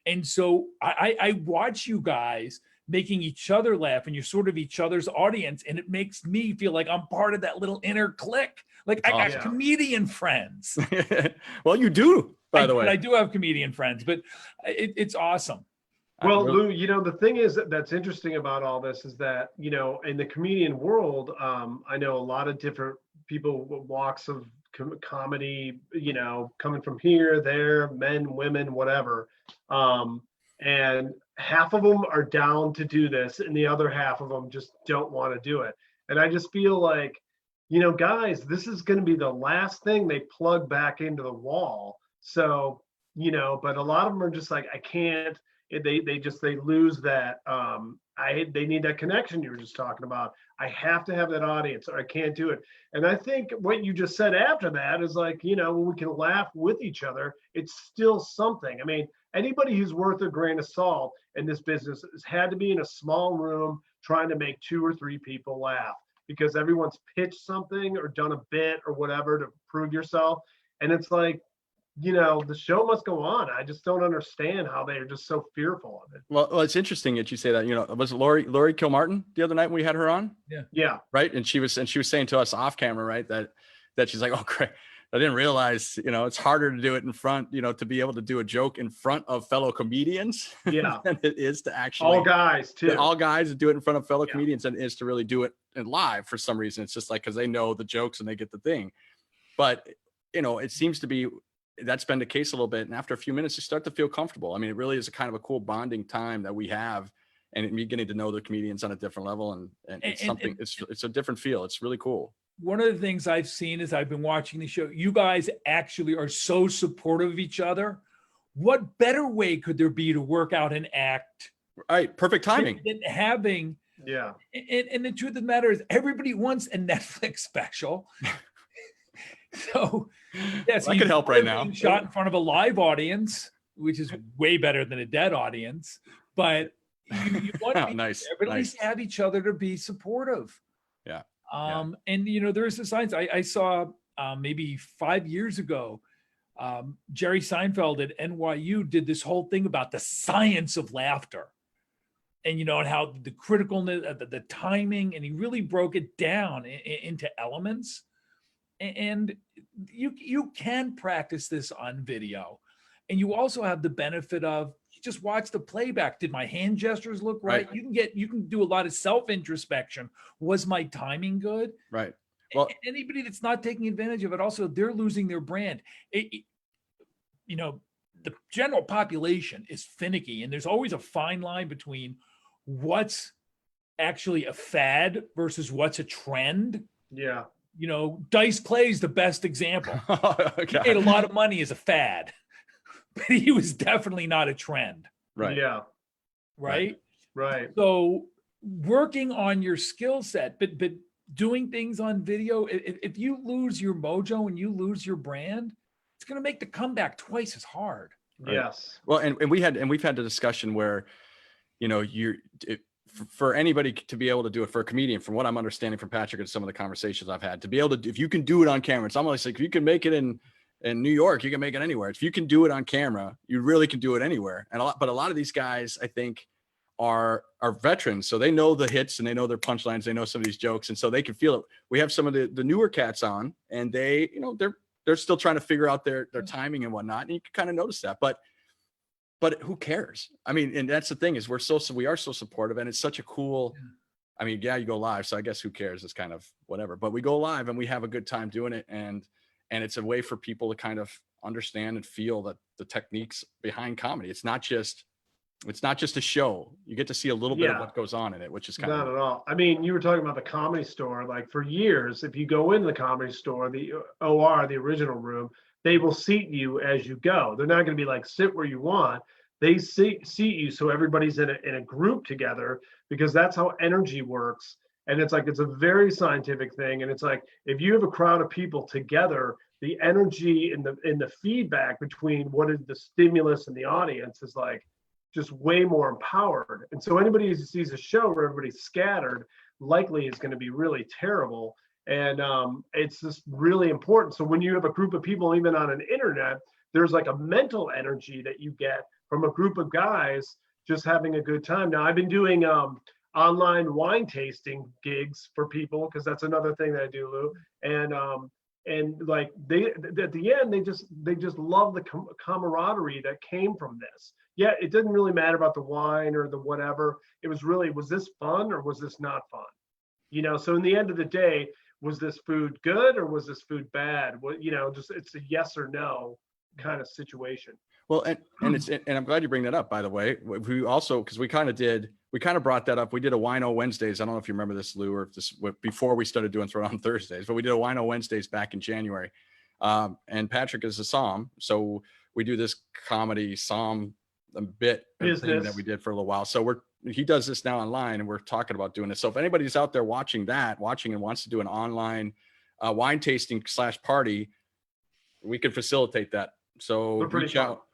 And so I watch you guys making each other laugh, and you're sort of each other's audience. And it makes me feel like I'm part of that little inner clique. Like I got comedian friends. Well, you do, by the way. I do have comedian friends, but it's awesome. Well, Lou, the thing is that's interesting about all this is that, in the comedian world, I know a lot of different people, walks of comedy, coming from here, there, men, women, whatever. And half of them are down to do this, and the other half of them just don't want to do it. And I just feel like, guys, this is going to be the last thing they plug back into the wall. So, but a lot of them are just like, I can't. They lose that. They need that connection you were just talking about. I have to have that audience, or I can't do it. And I think what you just said after that is like, when we can laugh with each other, it's still something. I mean, anybody who's worth a grain of salt in this business has had to be in a small room trying to make 2 or 3 people laugh, because everyone's pitched something or done a bit or whatever to prove yourself. And it's like, the show must go on. I just don't understand how they're just so fearful of it. Well, it's interesting that you say that. Was it Lori Kilmartin the other night when we had her on? Yeah. Right. And she was saying to us off camera, right, that she's like, oh, great. I didn't realize, it's harder to do it in front, to be able to do a joke in front of fellow comedians. Yeah. than it is to actually all guys do it in front of fellow comedians, and is to really do it in live for some reason. It's just like, cause they know the jokes and they get the thing. But, it seems to be, that's been the case a little bit. And after a few minutes, you start to feel comfortable. I mean, it really is a kind of a cool bonding time that we have, and me getting to know the comedians on a different level. And it's something, it's a different feel. It's really cool. One of the things I've seen as I've been watching the show, you guys actually are so supportive of each other. What better way could there be to work out an act? Right. Perfect timing. Than having, and the truth of the matter is everybody wants a Netflix special. So yes, I could help right now. Shot in front of a live audience, which is way better than a dead audience. But you want to at least have each other to be supportive. Yeah. And there's the signs I saw maybe 5 years ago. Jerry Seinfeld at NYU did this whole thing about the science of laughter, and and how the criticalness, the timing, and he really broke it down into elements. And you can practice this on video, and you also have the benefit of just watch the playback. Did my hand gestures look right? You can do a lot of self introspection. Was my timing good? Right. Well, Anybody that's not taking advantage of it, also they're losing their brand. The general population is finicky, and there's always a fine line between what's actually a fad versus what's a trend. Yeah. Dice Clay is the best example. Okay. He made a lot of money as a fad, but he was definitely not a trend. Right. Yeah. Right. So working on your skill set, but doing things on video, if you lose your mojo and you lose your brand, it's going to make the comeback twice as hard. Right. Yes. Well, and we've had the discussion where, for anybody to be able to do it, for a comedian, from what I'm understanding from Patrick and some of the conversations I've had, to be able to, if you can do it on camera, it's almost like if you can make it in New York, you can make it anywhere. If you can do it on camera, you really can do it anywhere. But a lot of these guys, I think, are veterans, so they know the hits and they know their punchlines, they know some of these jokes, and so they can feel it. We have some of the newer cats on, and they, they're still trying to figure out their timing and whatnot, and you can kind of notice that. But who cares? I mean, and that's the thing, is we are so supportive, and it's such a cool. I mean, yeah, you go live, so I guess who cares? It's kind of whatever. But we go live and we have a good time doing it, and it's a way for people to kind of understand and feel that the techniques behind comedy. It's not just a show. You get to see a little bit of what goes on in it, which is kind of not at all. I mean, you were talking about the Comedy Store. Like, for years, if you go into the Comedy Store, the OR, the original room, they will seat you as you go. They're not going to be like, sit where you want. They seat you so everybody's in a group together, because that's how energy works. And it's like, it's a very scientific thing. And it's like, if you have a crowd of people together, the energy and the feedback between what is the stimulus and the audience is like just way more empowered. And so anybody who sees a show where everybody's scattered likely is going to be really terrible. And it's just really important. So when you have a group of people, even on an internet, there's like a mental energy that you get from a group of guys just having a good time. Now, I've been doing online wine tasting gigs for people, because that's another thing that I do, Lou. And like they at the end, they just love the camaraderie that came from this. Yeah, it didn't really matter about the wine or the whatever. It was really, was this fun or was this not fun? So in the end of the day, was this food good or was this food bad? Well, just, it's a yes or no kind of situation. Well, and I'm glad you bring that up, by the way. We also, because we kind of brought that up. We did a Wino Wednesdays. I don't know if you remember this, Lou, or if this before we started doing Throw on Thursdays, but we did a Wino Wednesdays back in January. And Patrick is a Psalm, so we do this comedy Psalm bit thing that we did for a little while. So he does this now online, and we're talking about doing this. So if anybody's out there watching and wants to do an online wine tasting / party, we can facilitate that. So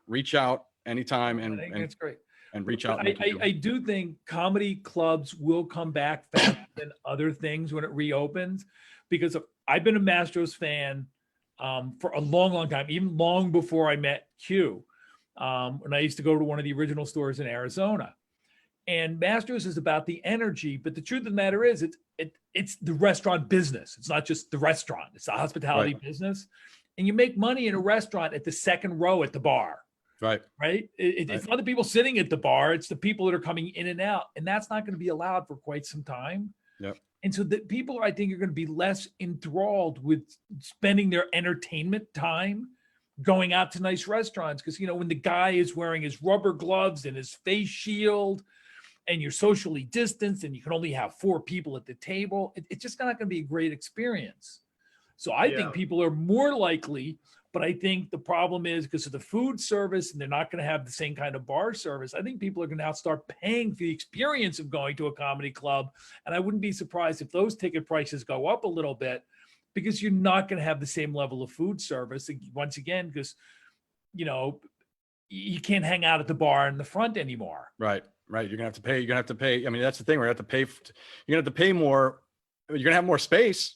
reach out anytime, and I think that's great. And reach out. I do think comedy clubs will come back faster than other things when it reopens, because I've been a Mastros fan for a long, long time, even long before I met Q. When I used to go to one of the original stores in Arizona, and Mastros is about the energy. But the truth of the matter is, it's the restaurant business. It's not just the restaurant; it's the hospitality business. And you make money in a restaurant at the second row at the bar. Right. It's not the people sitting at the bar. It's the people that are coming in and out. And that's not going to be allowed for quite some time. Yep. And so the people, I think, are going to be less enthralled with spending their entertainment time going out to nice restaurants. Because, when the guy is wearing his rubber gloves and his face shield, and you're socially distanced, and you can only have 4 people at the table, it's just not going to be a great experience. So I think people are more likely, but I think the problem is because of the food service, and they're not going to have the same kind of bar service. I think people are going to now start paying for the experience of going to a comedy club. And I wouldn't be surprised if those ticket prices go up a little bit, because you're not going to have the same level of food service once again, because, you can't hang out at the bar in the front anymore. Right. You're going to have to pay. I mean, that's the thing. We're going to have to pay. You're going to have to ppay more. You're going to have more space.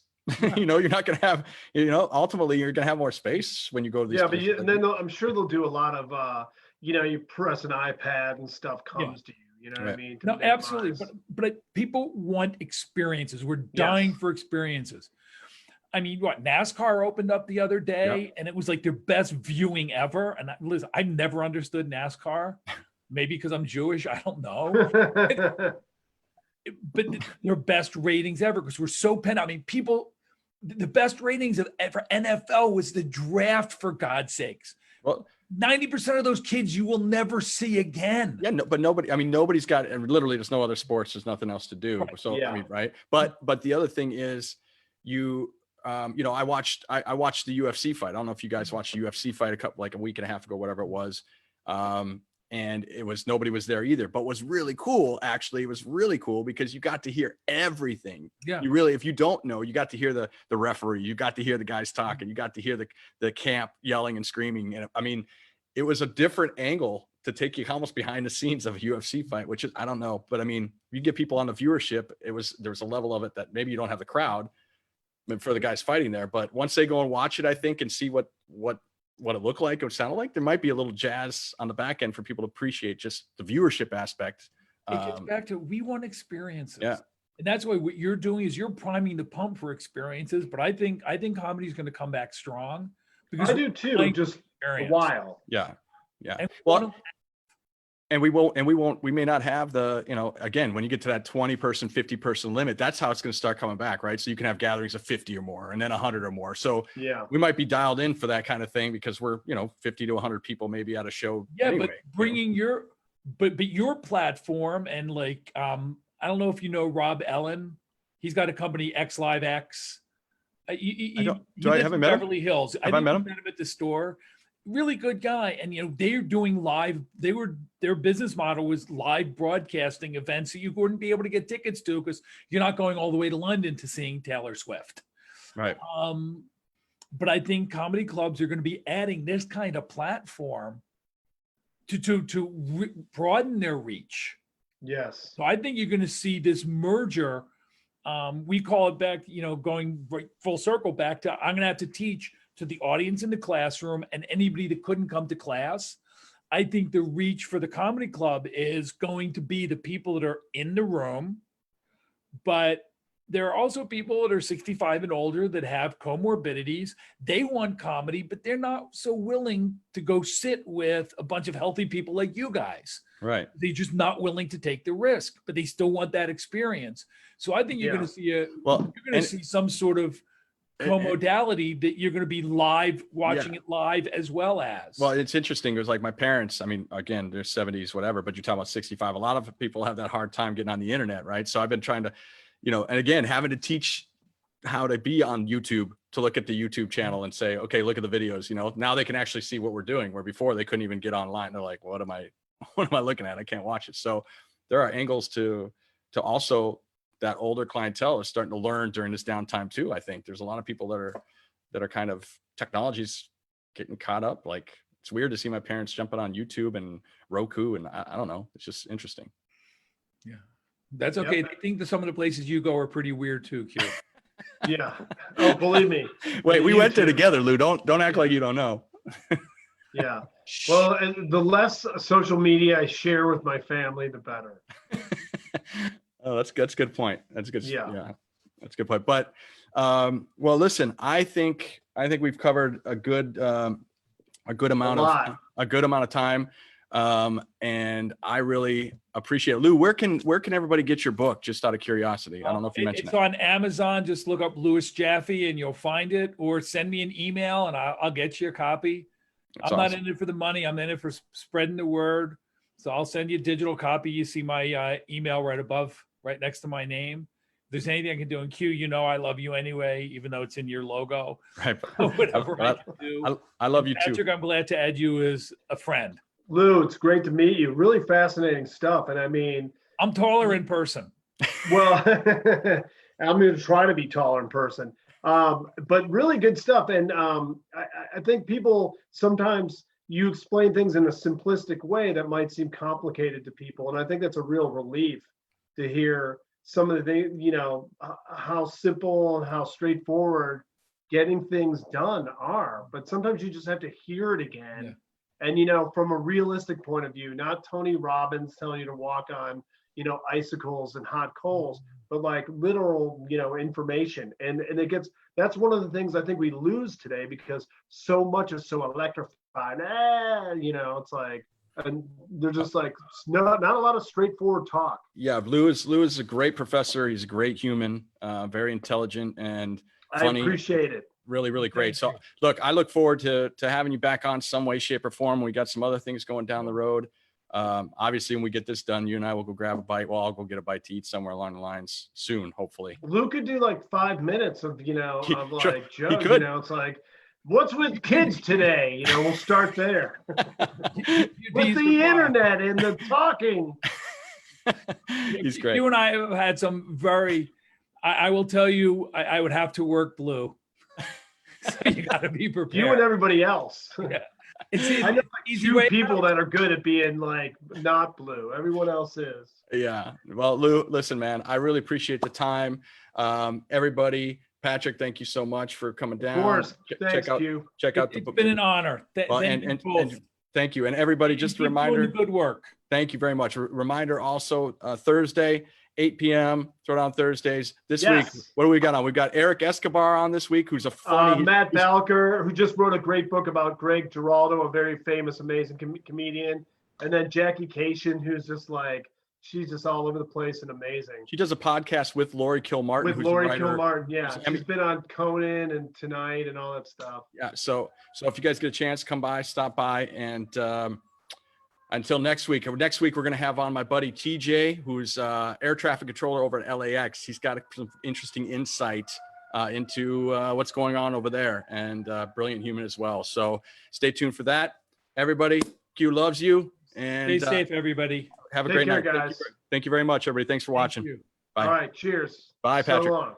You're not going to have, ultimately you're going to have more space when you go to these. Yeah, and then I'm sure they'll do a lot of, you press an iPad and stuff comes to you. You know what I mean? No, absolutely. But people want experiences. We're dying for experiences. I mean, NASCAR opened up the other day, and it was like their best viewing ever. And listen, I've never understood NASCAR. maybe because I'm Jewish, I don't know. But their best ratings ever because we're so pent. I mean, people, the best ratings for NFL was the draft, for God's sakes. Well, 90% of those kids you will never see again. Yeah, no, but nobody, I mean, nobody's got, and literally there's no other sports. There's nothing else to do. Right. So, Yeah. I mean, right. But the other thing is you know, I watched the UFC fight. I don't know if you guys watched the UFC fight like a week and a half ago, whatever it was. And it was, nobody was there either, but was really cool. Actually, it was really cool because you got to hear everything. Yeah. You really, if you don't know, you got to hear the referee, you got to hear the guys talking, you got to hear the camp yelling and screaming. And I mean, it was a different angle to take you almost behind the scenes of a UFC fight, which is, I don't know, but I mean, you get people on the viewership, there was a level of it that maybe you don't have the crowd for the guys fighting there, but once they go and watch it, I think, and see what it looked like, it sounded like, there might be a little jazz on the back end for people to appreciate just the viewership aspect. It gets back to, we want experiences. Yeah. And that's why what you're doing is you're priming the pump for experiences. But I think comedy is going to come back strong. I do too, just a while. Yeah. And Well, and we may not have the, you know, again, when you get to that 20 person, 50 person limit, that's how it's going to start coming back. Right. So you can have gatherings of 50 or more, and then 100 or more. So yeah, we might be dialed in for that kind of thing because we're, you know, 50 to 100 people maybe at a show. Yeah. Anyway, But bringing but your platform, and like, I don't know if you know Rob Ellen, he's got a company, X Live X. I He haven't met him? Beverly Hills. Have I met him? Met him at the store. Really good guy. And, you know, they're doing live. Their business model was live broadcasting events that you wouldn't be able to get tickets to because you're not going all the way to London to seeing Taylor Swift. Right. But I think comedy clubs are going to be adding this kind of platform to broaden their reach. yes, So I think you're going to see this merger. We call it back, you know, going right full circle back to, I'm going to have to teach to the audience in the classroom and anybody that couldn't come to class. I think the reach for the comedy club is going to be the people that are in the room, but there are also people that are 65 and older that have comorbidities. They want comedy, but they're not so willing to go sit with a bunch of healthy people like you guys. Right. They're just not willing to take the risk, but they still want that experience. So I think you're going to see you're going to see some sort of co-modality that you're going to be live, watching it live as well as. Well, it's interesting. It was like my parents, I mean, again, they're 70s, whatever, but you're talking about 65. A lot of people have that hard time getting on the internet, right? So I've been trying to, you know, and again, having to teach how to be on YouTube, to look at the YouTube channel and say, okay, look at the videos, you know, now they can actually see what we're doing, where before they couldn't even get online. They're like, what am I looking at? I can't watch it. So there are angles to also, that older clientele is starting to learn during this downtime too. I think there's a lot of people that are kind of, technology's getting caught up. Like, it's weird to see my parents jumping on YouTube and Roku, and I don't know. It's just interesting. Yeah, that's okay. They think that some of the places you go are pretty weird too, Q. yeah. Oh, believe me. Wait, we went there together, Lou. Don't act like you don't know. Yeah. Well, and the less social media I share with my family, the better. Oh, that's a good point. That's good. Yeah. That's a good point. But well, listen, I think we've covered a good amount of time. And I really appreciate it. Lou, where can everybody get your book? Just out of curiosity. I don't know if you mentioned it's on Amazon. Just look up Louis Jaffe and you'll find it, or send me an email and I'll get you a copy. That's I'm awesome. not in it for the money. I'm in it for spreading the word. So I'll send you a digital copy. You see my email right next to my name. If there's anything I can do in Q, you know, I love you anyway, even though it's in your logo. Right. Whatever I can do. I love you Patrick, too. I'm glad to add you as a friend. Lou, it's great to meet you. Really fascinating stuff. And I mean, I'm taller in person. well, I'm going to try to be taller in person. But really good stuff. And I think people sometimes, you explain things in a simplistic way that might seem complicated to people. And I think that's a real relief to hear some of the things, you know, how simple and how straightforward getting things done are. But sometimes you just have to hear it again. Yeah. And, you know, from a realistic point of view, not Tony Robbins telling you to walk on, you know, icicles and hot coals, but like literal, you know, information. And that's one of the things I think we lose today, because so much is so electrified. You know, it's like, and they're just like not a lot of straightforward talk. Yeah, Lou is a great professor. He's a great human, very intelligent and funny. I appreciate it. Really, really great. Thank So look, I look forward to having you back on some way, shape, or form. We got some other things going down the road. Obviously, when we get this done, you and I will go grab a bite. Well, I'll go get a bite to eat somewhere along the lines soon, hopefully. Lou could do like 5 minutes of, of Sure, like, Joe, he could. it's like, what's with kids today? We'll start there. With the internet and the talking. He's great. You and I have had some very, I will tell you, I would have to work blue. So you got to be prepared. You and everybody else. Yeah. I know like easy 2 way people out. that are good at being like not blue. Everyone else is. Yeah. Well, Lou, listen, man, I really appreciate the time. Everybody, Patrick, thank you so much for coming down. Of course. Check Thanks, out Q. the It's book. been an honor. Well, Thank you both. and thank you. And everybody, just a Keep doing reminder. the good work. Thank you very much. Reminder also, Thursday, 8 p.m. Throwdown Thursdays. This week, what do we got on? We've got Eric Escobar on this week, who's a funny. Matt Balker, who just wrote a great book about Greg Giraldo, a very famous, amazing comedian. And then Jackie Cation, who's just like, she's just all over the place and amazing. She does a podcast with Lori Kilmartin. With who's Lori a writer. Kilmartin, yeah. She's- She's been on Conan and Tonight and all that stuff. Yeah. So if you guys get a chance, come by, stop by. And until next week, we're going to have on my buddy TJ, who's air traffic controller over at LAX. He's got some interesting insight into what's going on over there, and brilliant human as well. So stay tuned for that. Everybody, Q loves you. And Stay safe, everybody. have a Take great care, night. guys. Thank you very much, everybody. Thanks for watching. Thank you. Bye. All right. Cheers. Bye, Patrick. So long.